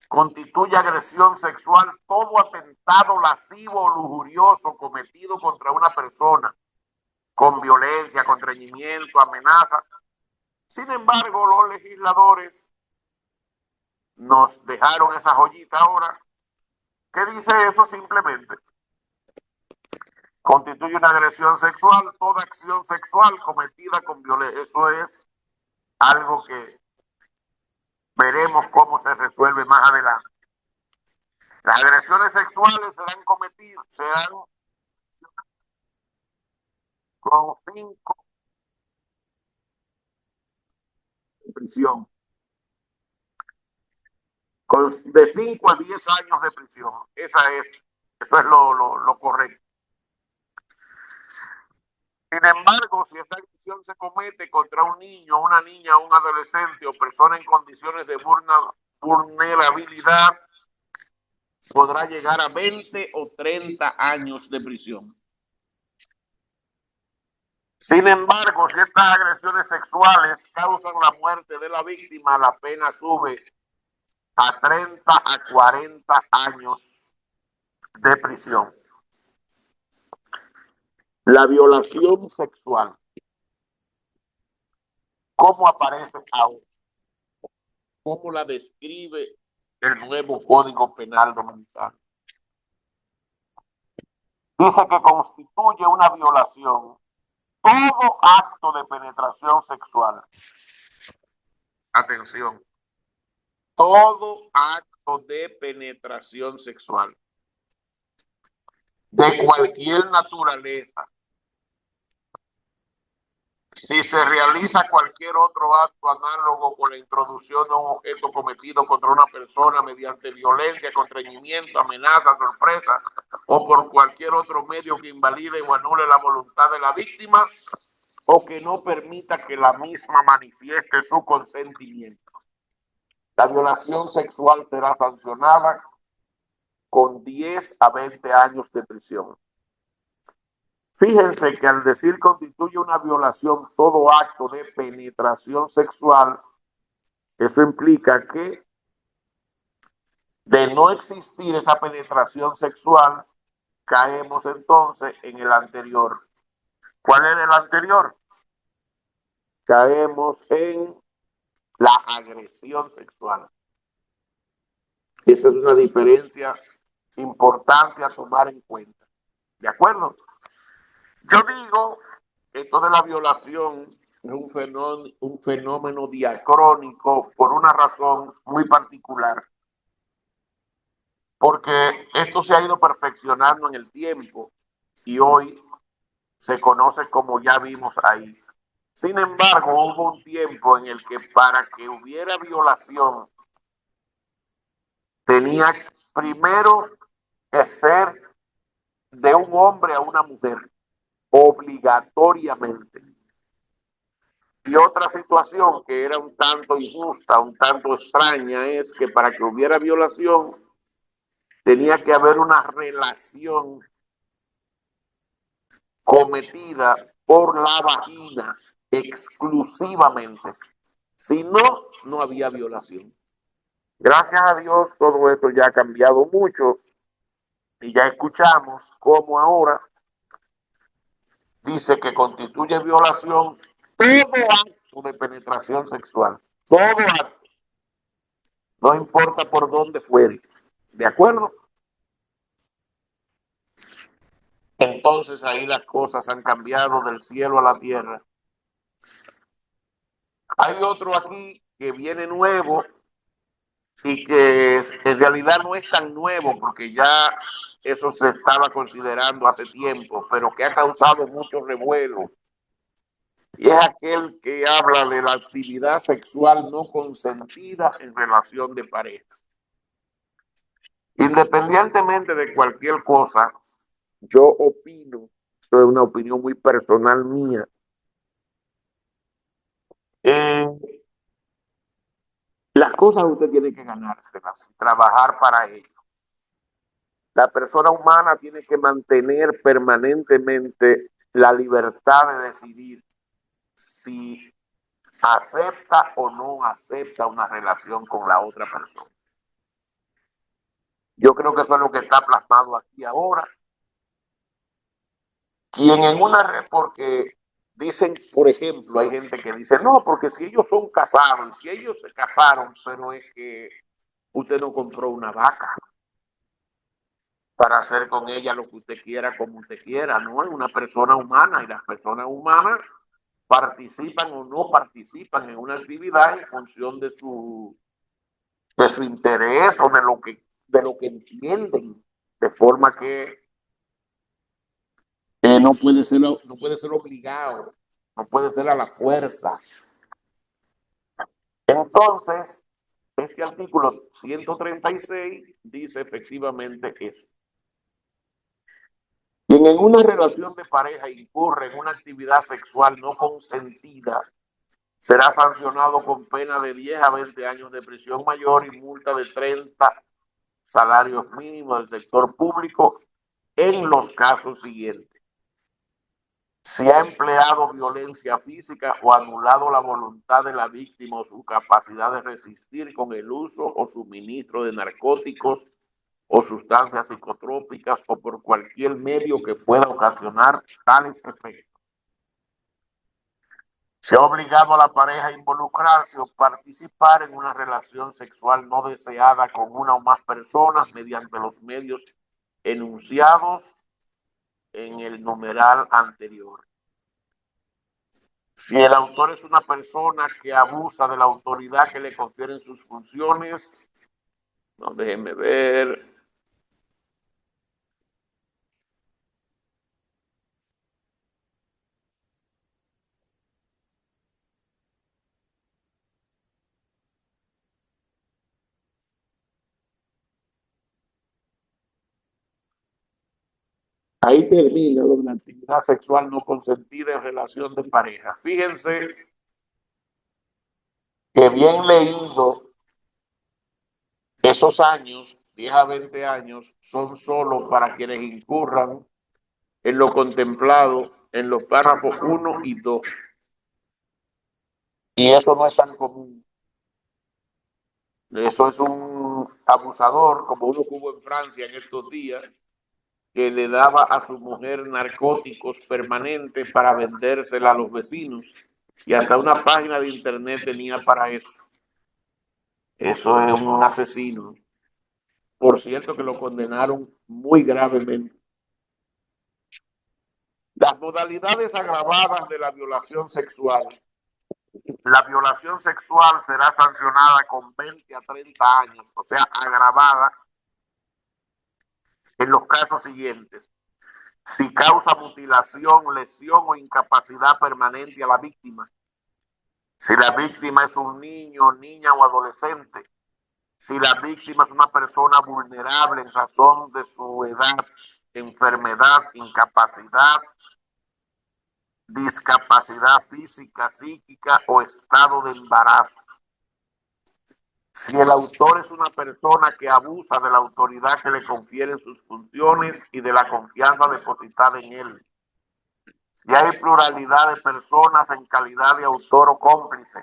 Constituye agresión sexual todo atentado lascivo o lujurioso cometido contra una persona con violencia, constreñimiento, amenaza. Sin embargo, los legisladores nos dejaron esa joyita ahora. ¿Qué dice eso? Simplemente constituye una agresión sexual toda acción sexual cometida con violencia. Eso es algo que veremos cómo se resuelve más adelante. Las agresiones sexuales serán con 5 de prisión, de 5 a 10 años de prisión. Eso es lo correcto. Sin embargo, si esta agresión se comete contra un niño, una niña, un adolescente o persona en condiciones de vulnerabilidad, podrá llegar a 20 o 30 años de prisión. Sin embargo, si estas agresiones sexuales causan la muerte de la víctima, la pena sube a 30 a 40 años de prisión. La violación sexual. ¿Cómo aparece ahora? ¿Cómo la describe el nuevo Código Penal Dominicano? Dice que constituye una violación todo acto de penetración sexual. Atención. Todo acto de penetración sexual de cualquier naturaleza. Si se realiza cualquier otro acto análogo con la introducción de un objeto cometido contra una persona mediante violencia, constreñimiento, amenaza, sorpresa o por cualquier otro medio que invalide o anule la voluntad de la víctima o que no permita que la misma manifieste su consentimiento. La violación sexual será sancionada con 10 a 20 años de prisión. Fíjense que al decir constituye una violación todo acto de penetración sexual, eso implica que de no existir esa penetración sexual, caemos entonces en el anterior. ¿Cuál era el anterior? Caemos en la agresión sexual. Esa es una diferencia importante a tomar en cuenta. ¿De acuerdo? Yo digo que esto de la violación es un fenómeno diacrónico por una razón muy particular. porque esto se ha ido perfeccionando en el tiempo y hoy se conoce como ya vimos ahí. Sin embargo, hubo un tiempo en el que para que hubiera violación tenía primero que ser de un hombre a una mujer, obligatoriamente. Y otra situación que era un tanto injusta, un tanto extraña, es que para que hubiera violación tenía que haber una relación cometida por la vagina exclusivamente. Si no, no había violación. Gracias a Dios todo esto ya ha cambiado mucho y ya escuchamos cómo ahora dice que constituye violación todo acto de penetración sexual. Todo acto. No importa por dónde fuere. ¿De acuerdo? Entonces ahí las cosas han cambiado del cielo a la tierra. Hay otro aquí que viene nuevo y que en realidad no es tan nuevo porque ya eso se estaba considerando hace tiempo, pero que ha causado mucho revuelo. Y es aquel que habla de la actividad sexual no consentida en relación de pareja. Independientemente de cualquier cosa, yo opino, esto es una opinión muy personal mía, las cosas usted tiene que ganárselas, trabajar para ello. La persona humana tiene que mantener permanentemente la libertad de decidir si acepta o no acepta una relación con la otra persona. Yo creo que eso es lo que está plasmado aquí ahora. Quien en una, porque dicen, por ejemplo, hay gente que dice, no, porque si ellos son casados, si ellos se casaron, pero es que usted no compró una vaca para hacer con ella lo que usted quiera, como usted quiera, no es una persona humana y las personas humanas participan o no participan en una actividad en función de su interés o de lo que entienden, de forma que no puede ser obligado, no puede ser a la fuerza. Entonces, este artículo 136 dice efectivamente eso. Quien en una relación de pareja incurre en una actividad sexual no consentida será sancionado con pena de 10 a 20 años de prisión mayor y multa de 30 salarios mínimos del sector público en los casos siguientes. Si ha empleado violencia física o anulado la voluntad de la víctima o su capacidad de resistir con el uso o suministro de narcóticos o sustancias psicotrópicas o por cualquier medio que pueda ocasionar tales efectos. Se ha obligado a la pareja a involucrarse o participar en una relación sexual no deseada con una o más personas mediante los medios enunciados en el numeral anterior. Si el autor es una persona que abusa de la autoridad que le confieren sus funciones, no, déjenme ver. Ahí termina lo de la actividad sexual no consentida en relación de pareja. Fíjense que bien leído, esos años, 10 a 20 años, son solo para quienes incurran en lo contemplado en los párrafos 1 y 2. Y eso no es tan común. Eso es un abusador, como uno que hubo en Francia en estos días, que le daba a su mujer narcóticos permanentes para vendérsela a los vecinos. Y hasta una página de internet tenía para eso. Eso es un asesino. Por cierto que lo condenaron muy gravemente. Las modalidades agravadas de la violación sexual. La violación sexual será sancionada con 20 a 30 años, o sea, agravada en los casos siguientes: si causa mutilación, lesión o incapacidad permanente a la víctima, si la víctima es un niño, niña o adolescente, si la víctima es una persona vulnerable en razón de su edad, enfermedad, incapacidad, discapacidad física, psíquica o estado de embarazo. Si el autor es una persona que abusa de la autoridad que le confieren sus funciones y de la confianza depositada en él. Si hay pluralidad de personas en calidad de autor o cómplice.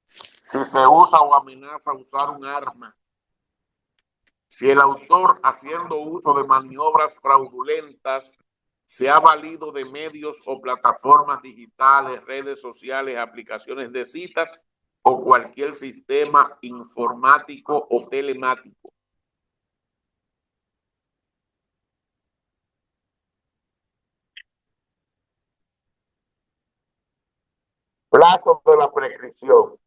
Si se usa o amenaza usar un arma. Si el autor, haciendo uso de maniobras fraudulentas, se ha valido de medios o plataformas digitales, redes sociales, aplicaciones de citas o cualquier sistema informático o telemático. Plazo de la prescripción.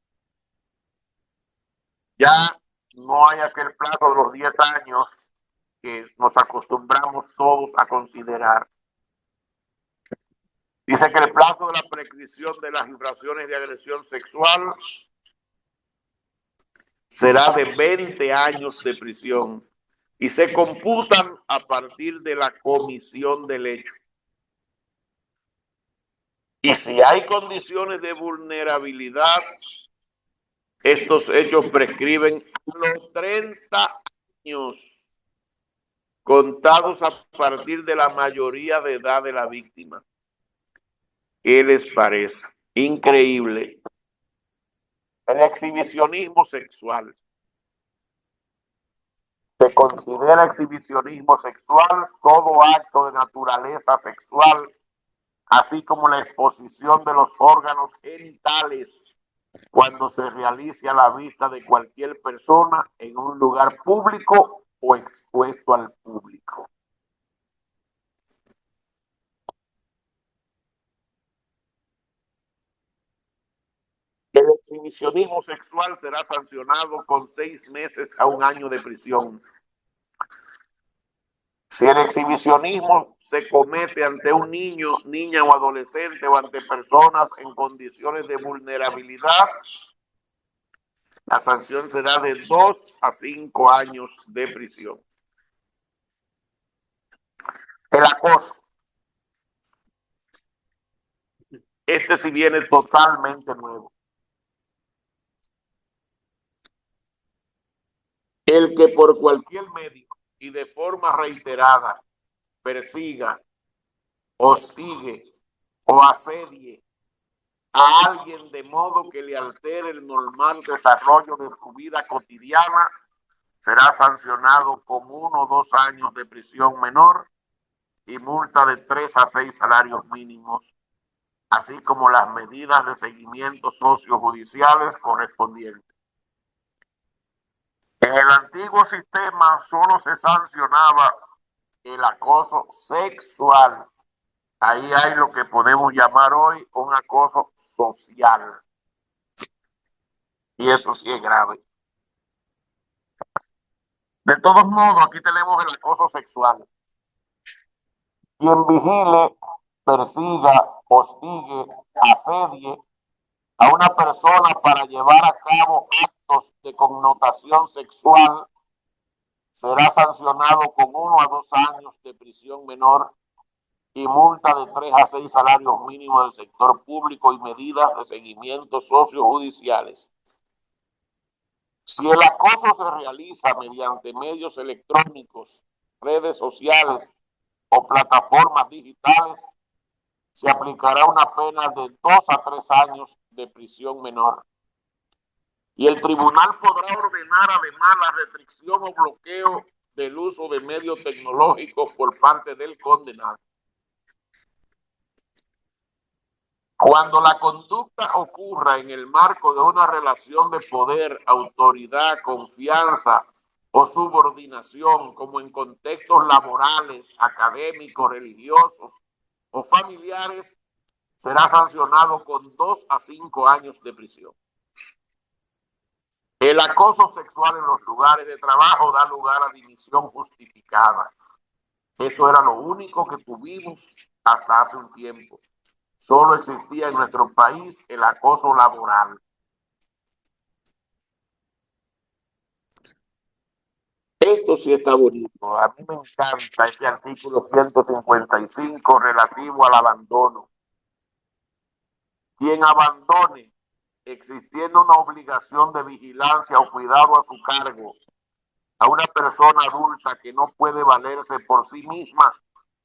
Ya no hay aquel plazo de los 10 años que nos acostumbramos todos a considerar. Dice que el plazo de la prescripción de las infracciones de agresión sexual será de 20 años de prisión y se computan a partir de la comisión del hecho. Y si hay condiciones de vulnerabilidad, estos hechos prescriben los 30 años contados a partir de la mayoría de edad de la víctima. ¿Qué les parece? Increíble. El exhibicionismo sexual. Se considera exhibicionismo sexual todo acto de naturaleza sexual, así como la exposición de los órganos genitales cuando se realice a la vista de cualquier persona en un lugar público o expuesto al público. El exhibicionismo sexual será sancionado con 6 meses a 1 año de prisión. Si el exhibicionismo se comete ante un niño, niña o adolescente o ante personas en condiciones de vulnerabilidad, la sanción será de 2 a 5 años de prisión. El acoso. Este sí viene totalmente nuevo. El que por cualquier medio y de forma reiterada persiga, hostigue o asedie a alguien de modo que le altere el normal desarrollo de su vida cotidiana, será sancionado con 1 o 2 años de prisión menor y multa de 3 a 6 salarios mínimos, así como las medidas de seguimiento sociojudiciales correspondientes. En el antiguo sistema solo se sancionaba el acoso sexual. Ahí hay lo que podemos llamar hoy un acoso social. Y eso sí es grave. De todos modos, aquí tenemos el acoso sexual. Quien vigile, persiga, hostigue, asedie a una persona para llevar a cabo actos de connotación sexual será sancionado con 1 a 2 años de prisión menor y multa de 3 a 6 salarios mínimos del sector público y medidas de seguimiento sociojudiciales. Si el acoso se realiza mediante medios electrónicos, redes sociales o plataformas digitales, se aplicará una pena de 2 a 3 años de prisión menor. Y el tribunal podrá ordenar además la restricción o bloqueo del uso de medios tecnológicos por parte del condenado. Cuando la conducta ocurra en el marco de una relación de poder, autoridad, confianza o subordinación, como en contextos laborales, académicos, religiosos o familiares, será sancionado con 2 a 5 años de prisión. El acoso sexual en los lugares de trabajo da lugar a dimisión justificada. Eso era lo único que tuvimos hasta hace un tiempo. Solo existía en nuestro país el acoso laboral. Esto sí está bonito. A mí me encanta este artículo 155 relativo al abandono. Quien abandone, existiendo una obligación de vigilancia o cuidado a su cargo, a una persona adulta que no puede valerse por sí misma,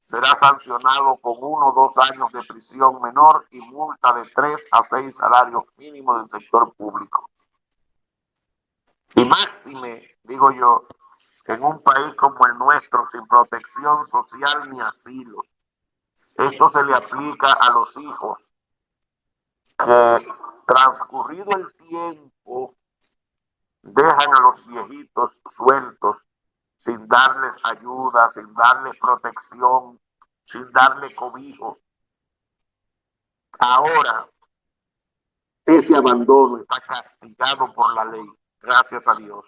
será sancionado con 1 o 2 años de prisión menor y multa de 3 a 6 salarios mínimos del sector público. Y máxime, digo yo, en un país como el nuestro, sin protección social ni asilo. Esto se le aplica a los hijos que, transcurrido el tiempo, dejan a los viejitos sueltos sin darles ayuda, sin darles protección, sin darle cobijo. Ahora, ese abandono está castigado por la ley, gracias a Dios.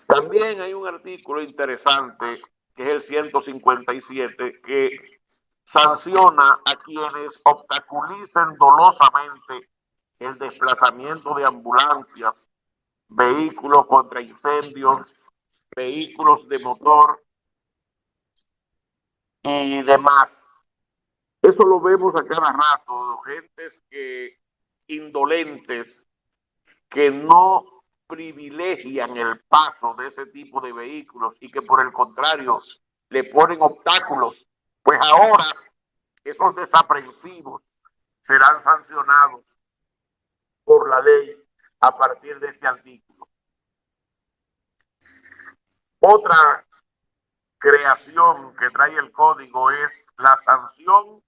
También hay un artículo interesante, que es el 157, que sanciona a quienes obstaculicen dolosamente el desplazamiento de ambulancias, vehículos contra incendios, vehículos de motor y demás. Eso lo vemos a cada rato, gentes que indolentes que no privilegian el paso de ese tipo de vehículos y que por el contrario le ponen obstáculos. Pues ahora esos desaprensivos serán sancionados por la ley a partir de este artículo. Otra creación que trae el código es la sanción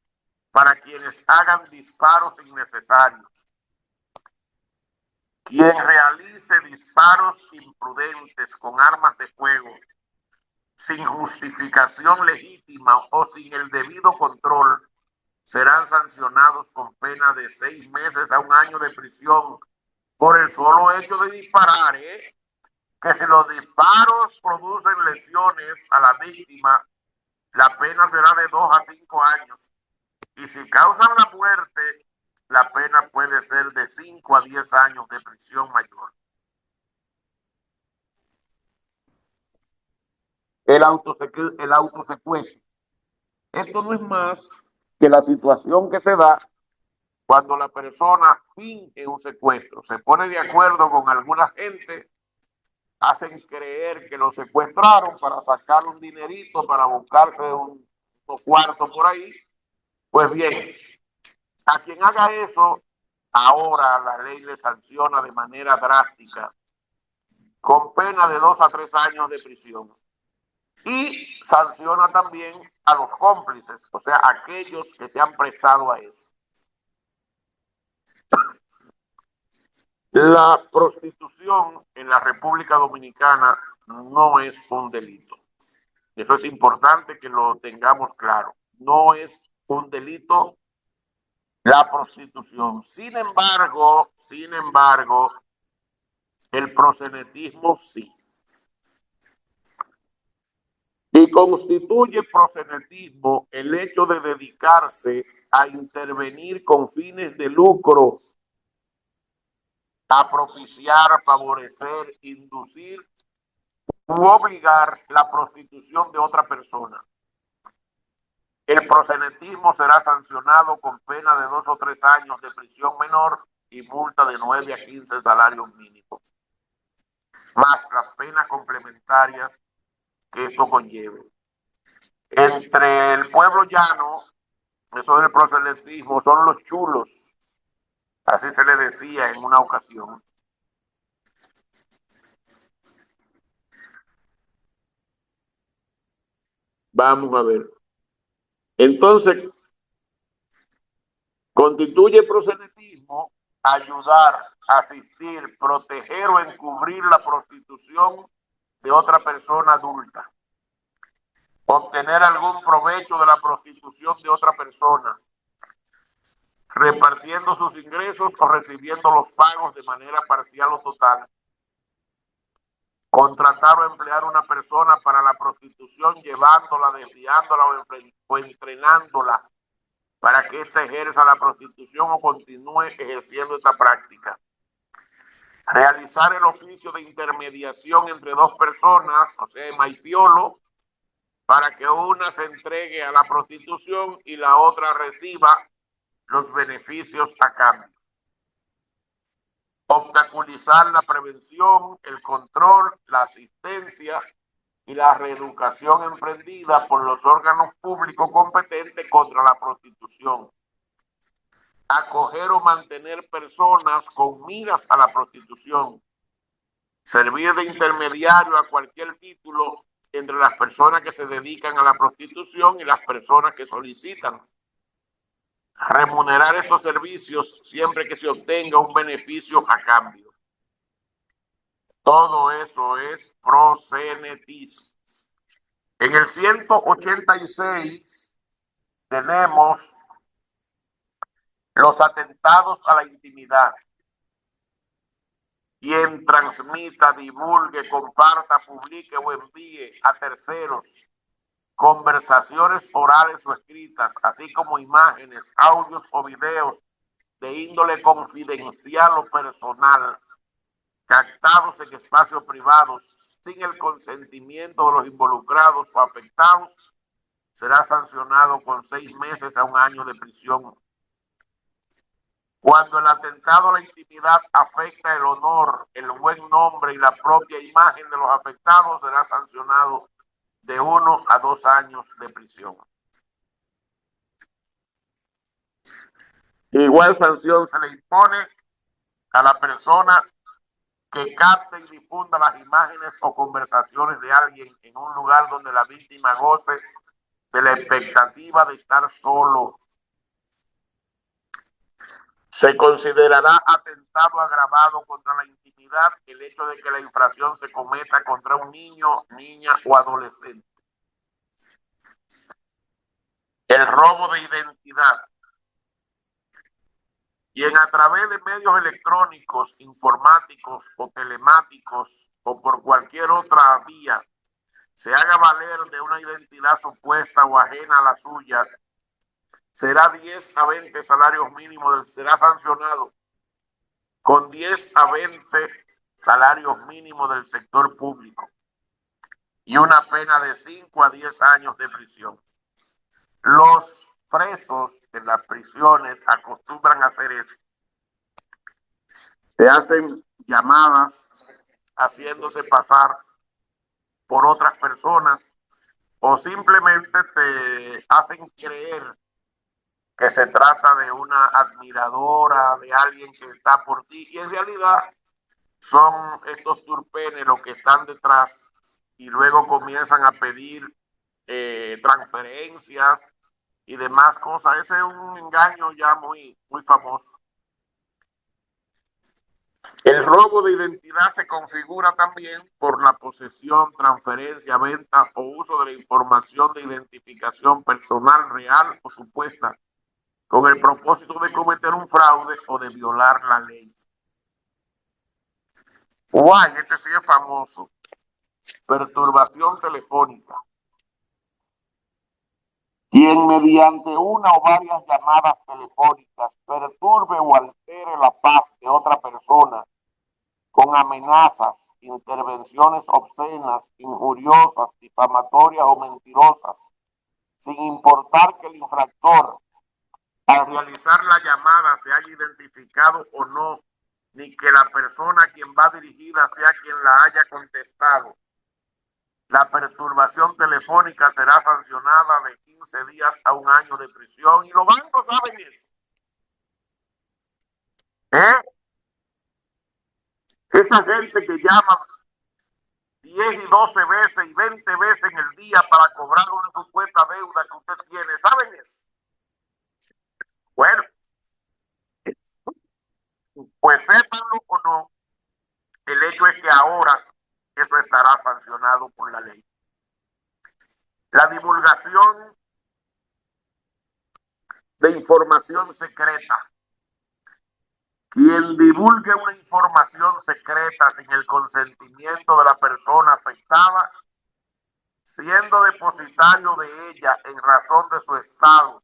para quienes hagan disparos innecesarios. Quien realice disparos imprudentes con armas de fuego sin justificación legítima o sin el debido control serán sancionados con pena de 6 meses a 1 año de prisión por el solo hecho de disparar, que si los disparos producen lesiones a la víctima, la pena será de 2 a 5 años. Y si causan la muerte, la pena puede ser de 5 a 10 años de prisión mayor. El autosecuestro. Esto no es más que la situación que se da cuando la persona finge un secuestro, se pone de acuerdo con alguna gente, hacen creer que lo secuestraron para sacar un dinerito, para buscarse unos cuartos por ahí. Pues bien, a quien haga eso, ahora la ley le sanciona de manera drástica, con pena de 2 a 3 años de prisión. Y sanciona también a los cómplices, o sea, aquellos que se han prestado a eso. La prostitución en la República Dominicana no es un delito. Eso es importante que lo tengamos claro. No es un delito la prostitución. Sin embargo, el proxenetismo sí. Y constituye proxenetismo el hecho de dedicarse a intervenir con fines de lucro, a propiciar, favorecer, inducir u obligar la prostitución de otra persona. El proxenetismo será sancionado con pena de 2 o 3 años de prisión menor y multa de 9 a 15 salarios mínimos, más las penas complementarias que esto conlleve. Entre el pueblo llano, eso del proselitismo, son los chulos, así se le decía en una ocasión. Vamos a ver. Entonces, constituye proselitismo ayudar, asistir, proteger o encubrir la prostitución de otra persona adulta, obtener algún provecho de la prostitución de otra persona, repartiendo sus ingresos o recibiendo los pagos de manera parcial o total, contratar o emplear una persona para la prostitución, llevándola, desviándola o entrenándola para que ésta ejerza la prostitución o continúe ejerciendo esta práctica. Realizar el oficio de intermediación entre dos personas, o sea, maipiolo, para que una se entregue a la prostitución y la otra reciba los beneficios a cambio. Obstaculizar la prevención, el control, la asistencia y la reeducación emprendida por los órganos públicos competentes contra la prostitución. Acoger o mantener personas con miras a la prostitución. Servir de intermediario a cualquier título entre las personas que se dedican a la prostitución y las personas que solicitan. Remunerar estos servicios siempre que se obtenga un beneficio a cambio. Todo eso es proxenetismo. En el 186 tenemos los atentados a la intimidad. Quien transmita, divulgue, comparta, publique o envíe a terceros conversaciones orales o escritas, así como imágenes, audios o videos de índole confidencial o personal, captados en espacios privados sin el consentimiento de los involucrados o afectados, será sancionado con 6 meses a 1 año de prisión. Cuando el atentado a la intimidad afecta el honor, el buen nombre y la propia imagen de los afectados, será sancionado de 1 a 2 años de prisión. Igual sanción se le impone a la persona que capte y difunda las imágenes o conversaciones de alguien en un lugar donde la víctima goce de la expectativa de estar solo. Se considerará atentado agravado contra la intimidad el hecho de que la infracción se cometa contra un niño, niña o adolescente. El robo de identidad. Quien a través de medios electrónicos, informáticos o telemáticos o por cualquier otra vía se haga valer de una identidad supuesta o ajena a la suya, será 10 a 20 salarios mínimos, será sancionado con 10 a 20 salarios mínimos del sector público y una pena de 5 a 10 años de prisión. Los presos en las prisiones acostumbran a hacer eso. Se hacen llamadas haciéndose pasar por otras personas o simplemente te hacen creer que se trata de una admiradora, de alguien que está por ti, y en realidad son estos turpenes los que están detrás y luego comienzan a pedir transferencias y demás cosas. Ese es un engaño ya muy famoso. El robo de identidad se configura también por la posesión, transferencia, venta o uso de la información de identificación personal real o supuesta con el propósito de cometer un fraude o de violar la ley. Guay, este sí es famoso. Perturbación telefónica. Quien mediante una o varias llamadas telefónicas perturbe o altere la paz de otra persona con amenazas, intervenciones obscenas, injuriosas, difamatorias o mentirosas, sin importar que el infractor al realizar la llamada se haya identificado o no, ni que la persona a quien va dirigida sea quien la haya contestado. La perturbación telefónica será sancionada de 15 días a 1 año de prisión. Y los bancos saben eso. Esa gente que llama 10 y 12 veces y 20 veces en el día para cobrar una supuesta deuda que usted tiene, ¿saben eso? Bueno, pues sépanlo o no, el hecho es que ahora eso estará sancionado por la ley. La divulgación de información secreta. Quien divulgue una información secreta sin el consentimiento de la persona afectada, siendo depositario de ella en razón de su estado,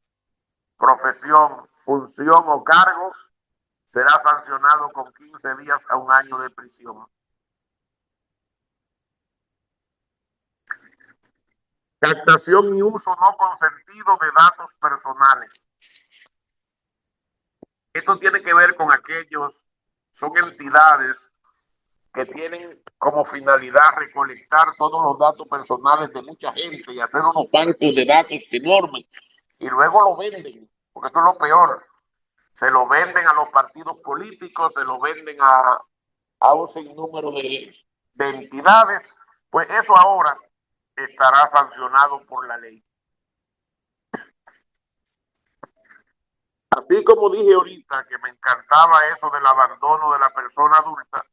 profesión, función o cargo, será sancionado con 15 días a 1 año de prisión. Captación y uso no consentido de datos personales. Esto tiene que ver con son entidades que tienen como finalidad recolectar todos los datos personales de mucha gente y hacer unos bancos de datos enormes y luego lo venden, porque esto es lo peor. Se lo venden a los partidos políticos, se lo venden a un sinnúmero de entidades, pues eso ahora estará sancionado por la ley. Así como dije ahorita que me encantaba eso del abandono de la persona adulta,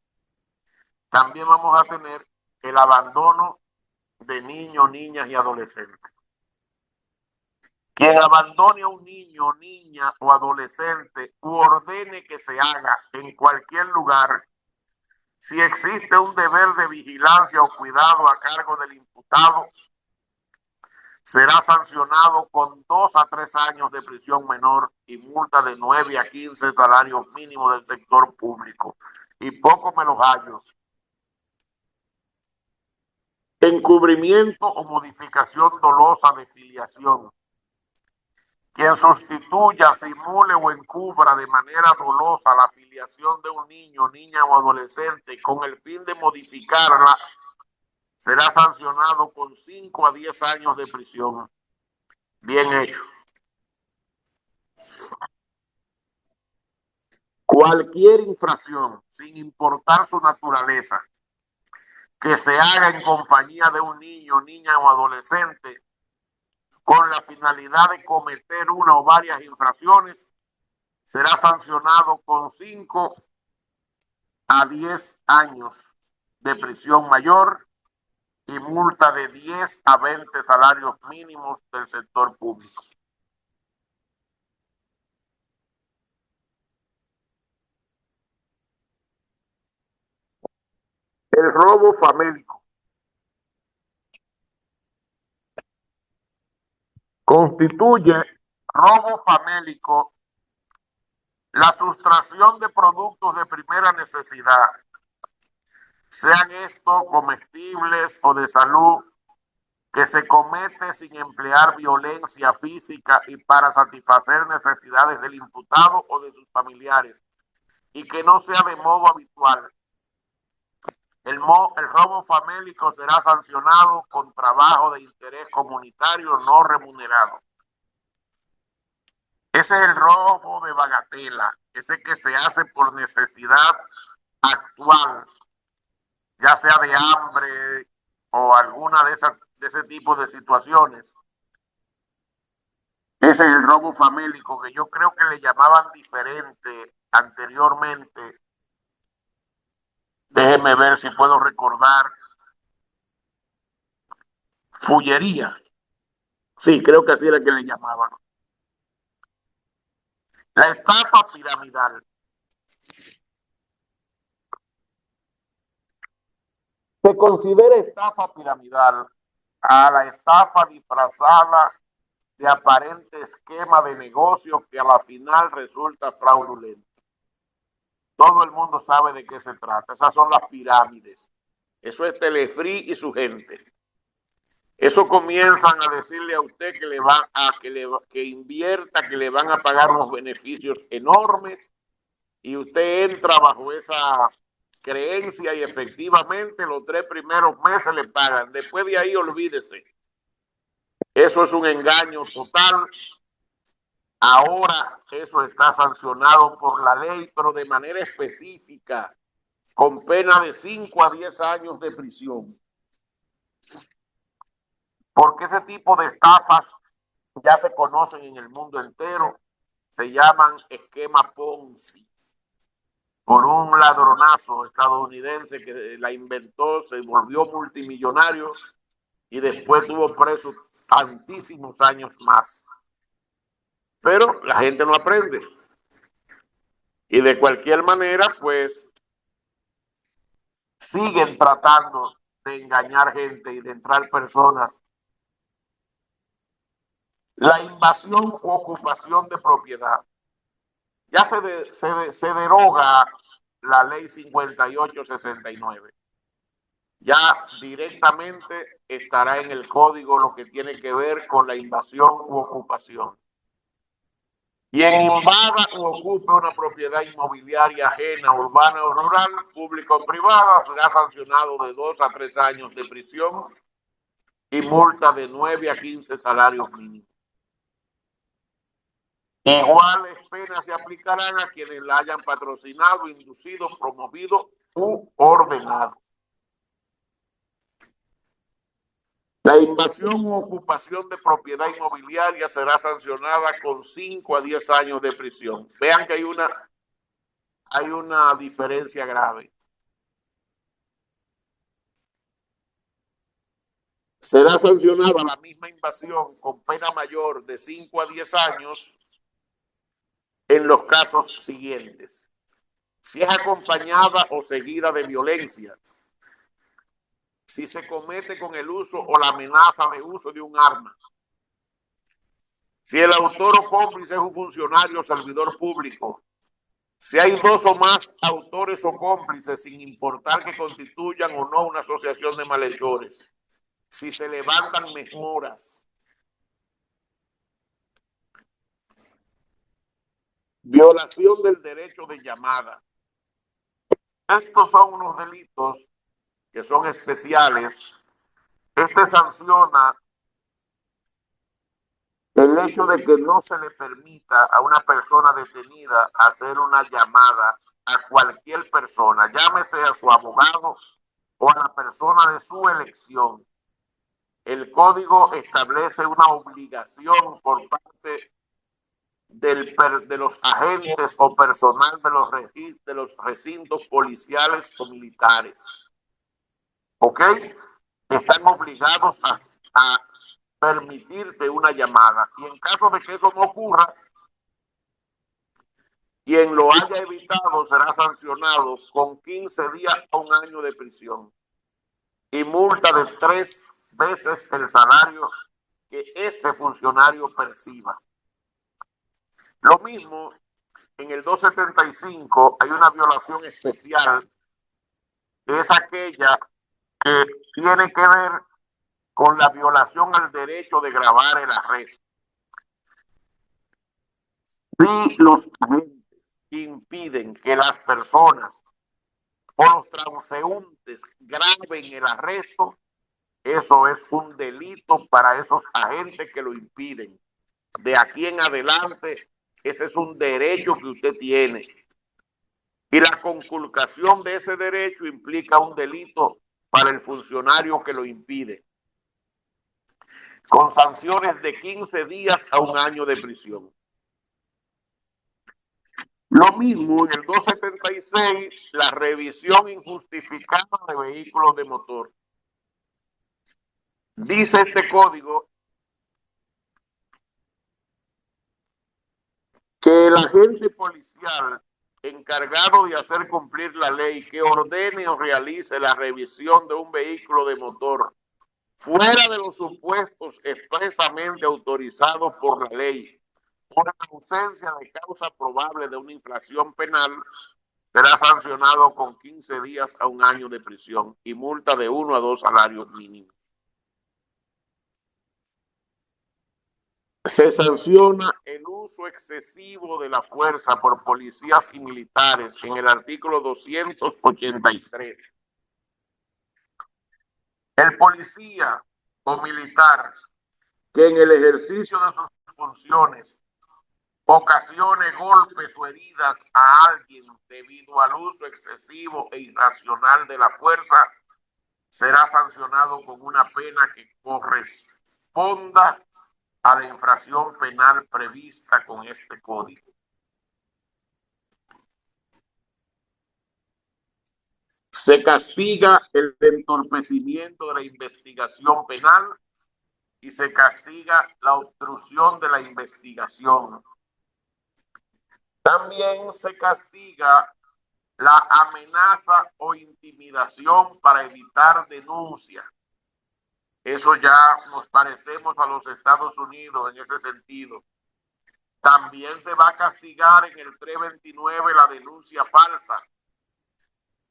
también vamos a tener el abandono de niños, niñas y adolescentes. Quien abandone a un niño, niña o adolescente u ordene que se haga en cualquier lugar, si existe un deber de vigilancia o cuidado a cargo del imputado, será sancionado con 2 a 3 años de prisión menor y multa de 9 a 15 salarios mínimos del sector público. Y poco me los hallo. Encubrimiento o modificación dolosa de filiación. Quien sustituya, simule o encubra de manera dolosa la filiación de un niño, niña o adolescente con el fin de modificarla, será sancionado con 5 a 10 años de prisión. Bien hecho. Cualquier infracción, sin importar su naturaleza, que se haga en compañía de un niño, niña o adolescente, con la finalidad de cometer una o varias infracciones, será sancionado con 5 a 10 años de prisión mayor y multa de 10 a 20 salarios mínimos del sector público. El robo famélico constituye robo famélico la sustracción de productos de primera necesidad, sean estos comestibles o de salud, que se comete sin emplear violencia física y para satisfacer necesidades del imputado o de sus familiares, y que no sea de modo habitual. El robo famélico será sancionado con trabajo de interés comunitario no remunerado. Ese es el robo de bagatela, ese que se hace por necesidad actual, ya sea de hambre o alguna de ese tipo de situaciones. Ese es el robo famélico, que yo creo que le llamaban diferente anteriormente. Déjeme ver si puedo recordar. Fullería. Sí, creo que así era que le llamaban. La estafa piramidal. Se considera estafa piramidal a la estafa disfrazada de aparente esquema de negocios que a la final resulta fraudulento. Todo el mundo sabe de qué se trata. Esas son las pirámides. Eso es Telefree y su gente. Eso comienzan a decirle a usted que le va a que invierta, que le van a pagar unos beneficios enormes, y usted entra bajo esa creencia y efectivamente los 3 primeros meses le pagan. Después de ahí olvídese. Eso es un engaño total. Ahora eso está sancionado por la ley, pero de manera específica, con pena de 5 a 10 años de prisión. Porque ese tipo de estafas ya se conocen en el mundo entero. Se llaman esquema Ponzi, por un ladronazo estadounidense que la inventó, se volvió multimillonario y después tuvo preso tantísimos años más. Pero la gente no aprende. Y de cualquier manera, pues, siguen tratando de engañar gente y de entrar personas. La invasión u ocupación de propiedad. Ya se deroga la ley 5869. Ya directamente estará en el código lo que tiene que ver con la invasión u ocupación. Quien invada u ocupe una propiedad inmobiliaria ajena, urbana o rural, pública o privada, será sancionado de 2 a 3 años de prisión y multa de 9 a 15 salarios mínimos. Iguales penas se aplicarán a quienes la hayan patrocinado, inducido, promovido u ordenado. La invasión u ocupación de propiedad inmobiliaria será sancionada con 5 a 10 años de prisión. Vean que hay una diferencia grave. Será sancionada la misma invasión con pena mayor de 5 a 10 años en los casos siguientes. Si es acompañada o seguida de violencia, si se comete con el uso o la amenaza de uso de un arma, si el autor o cómplice es un funcionario o servidor público, si hay 2 o más autores o cómplices, sin importar que constituyan o no una asociación de malhechores, si se levantan mejoras, violación del derecho de llamada. Estos son unos delitos que son especiales. Este sanciona el hecho de que no se le permita a una persona detenida hacer una llamada a cualquier persona, llámese a su abogado o a la persona de su elección. El código establece una obligación por parte de los agentes o personal de los recintos policiales o militares. ¿Ok? Están obligados a permitirte una llamada. Y en caso de que eso no ocurra, quien lo haya evitado será sancionado con 15 días a 1 año de prisión y multa de 3 veces el salario que ese funcionario perciba. Lo mismo, en el 275 hay una violación especial, que es aquella que tiene que ver con la violación al derecho de gravar el arresto. Si los agentes impiden que las personas o los transeúntes graben el arresto, eso es un delito para esos agentes que lo impiden. De aquí en adelante, ese es un derecho que usted tiene. Y la conculcación de ese derecho implica un delito para el funcionario que lo impide, con sanciones de 15 días a 1 año de prisión. Lo mismo en el 276, la revisión injustificada de vehículos de motor. Dice este código que el agente policial encargado de hacer cumplir la ley que ordene o realice la revisión de un vehículo de motor fuera de los supuestos expresamente autorizados por la ley, por la ausencia de causa probable de una infracción penal, será sancionado con 15 días a 1 año de prisión y multa de 1 a 2 salarios mínimos. Se sanciona el uso excesivo de la fuerza por policías y militares en el artículo 283. El policía o militar que en el ejercicio de sus funciones ocasione golpes o heridas a alguien debido al uso excesivo e irracional de la fuerza, será sancionado con una pena que corresponda a la infracción penal prevista con este código. Se castiga el entorpecimiento de la investigación penal y se castiga la obstrucción de la investigación. También se castiga la amenaza o intimidación para evitar denuncia. Eso ya nos parecemos a los Estados Unidos en ese sentido. También se va a castigar en el 329 la denuncia falsa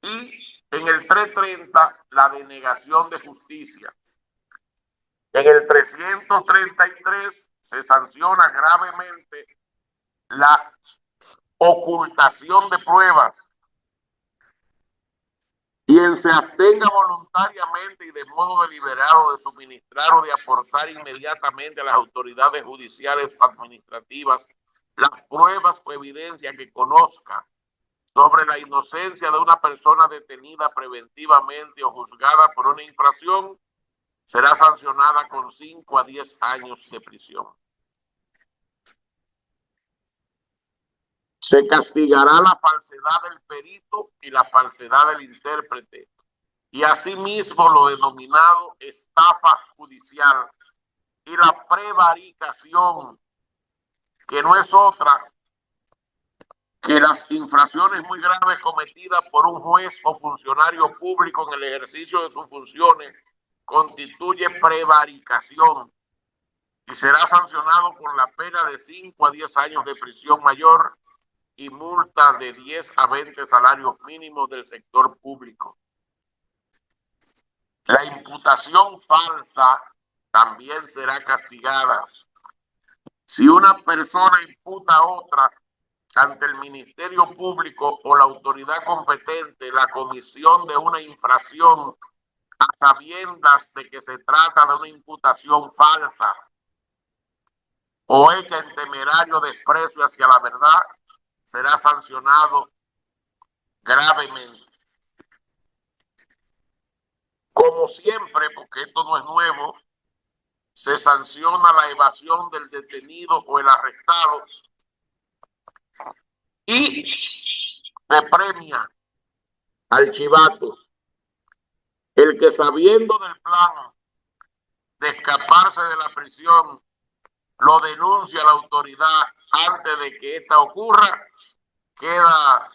y en el 330 la denegación de justicia. En el 333 se sanciona gravemente la ocultación de pruebas. Quien se abstenga voluntariamente y de modo deliberado de suministrar o de aportar inmediatamente a las autoridades judiciales o administrativas las pruebas o evidencia que conozca sobre la inocencia de una persona detenida preventivamente o juzgada por una infracción, será sancionada con 5 a 10 años de prisión. Se castigará la falsedad del perito y la falsedad del intérprete, y asimismo lo denominado estafa judicial y la prevaricación, que no es otra que las infracciones muy graves cometidas por un juez o funcionario público en el ejercicio de sus funciones, constituye prevaricación y será sancionado con la pena de 5 a 10 años de prisión mayor y multa de 10 a 20 salarios mínimos del sector público. La imputación falsa también será castigada. Si una persona imputa a otra ante el Ministerio Público o la autoridad competente la comisión de una infracción a sabiendas de que se trata de una imputación falsa o hecha en temerario desprecio hacia la verdad, será sancionado gravemente. Como siempre, porque esto no es nuevo, se sanciona la evasión del detenido o el arrestado y se premia al chivato el que, sabiendo del plan de escaparse de la prisión, lo denuncia a la autoridad antes de que esta ocurra, queda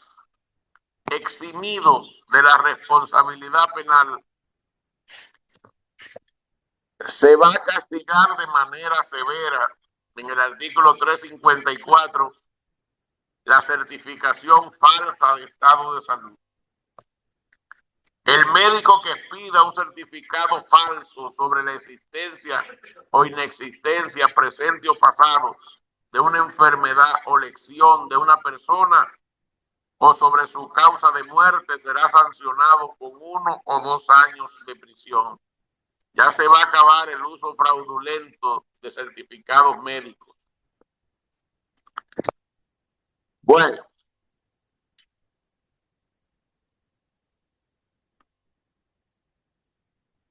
eximido de la responsabilidad penal. Se va a castigar de manera severa en el artículo 354 la certificación falsa de estado de salud. El médico que expida un certificado falso sobre la existencia o inexistencia presente o pasado de una enfermedad o lesión de una persona o sobre su causa de muerte será sancionado con 1 o 2 años de prisión. Ya se va a acabar el uso fraudulento de certificados médicos. Bueno,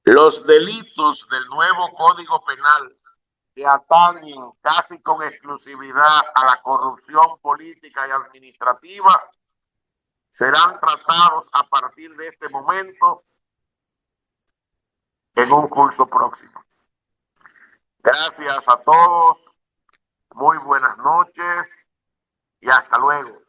los delitos del nuevo Código Penal que atañen casi con exclusividad a la corrupción política y administrativa serán tratados a partir de este momento en un curso próximo. Gracias a todos, muy buenas noches y hasta luego.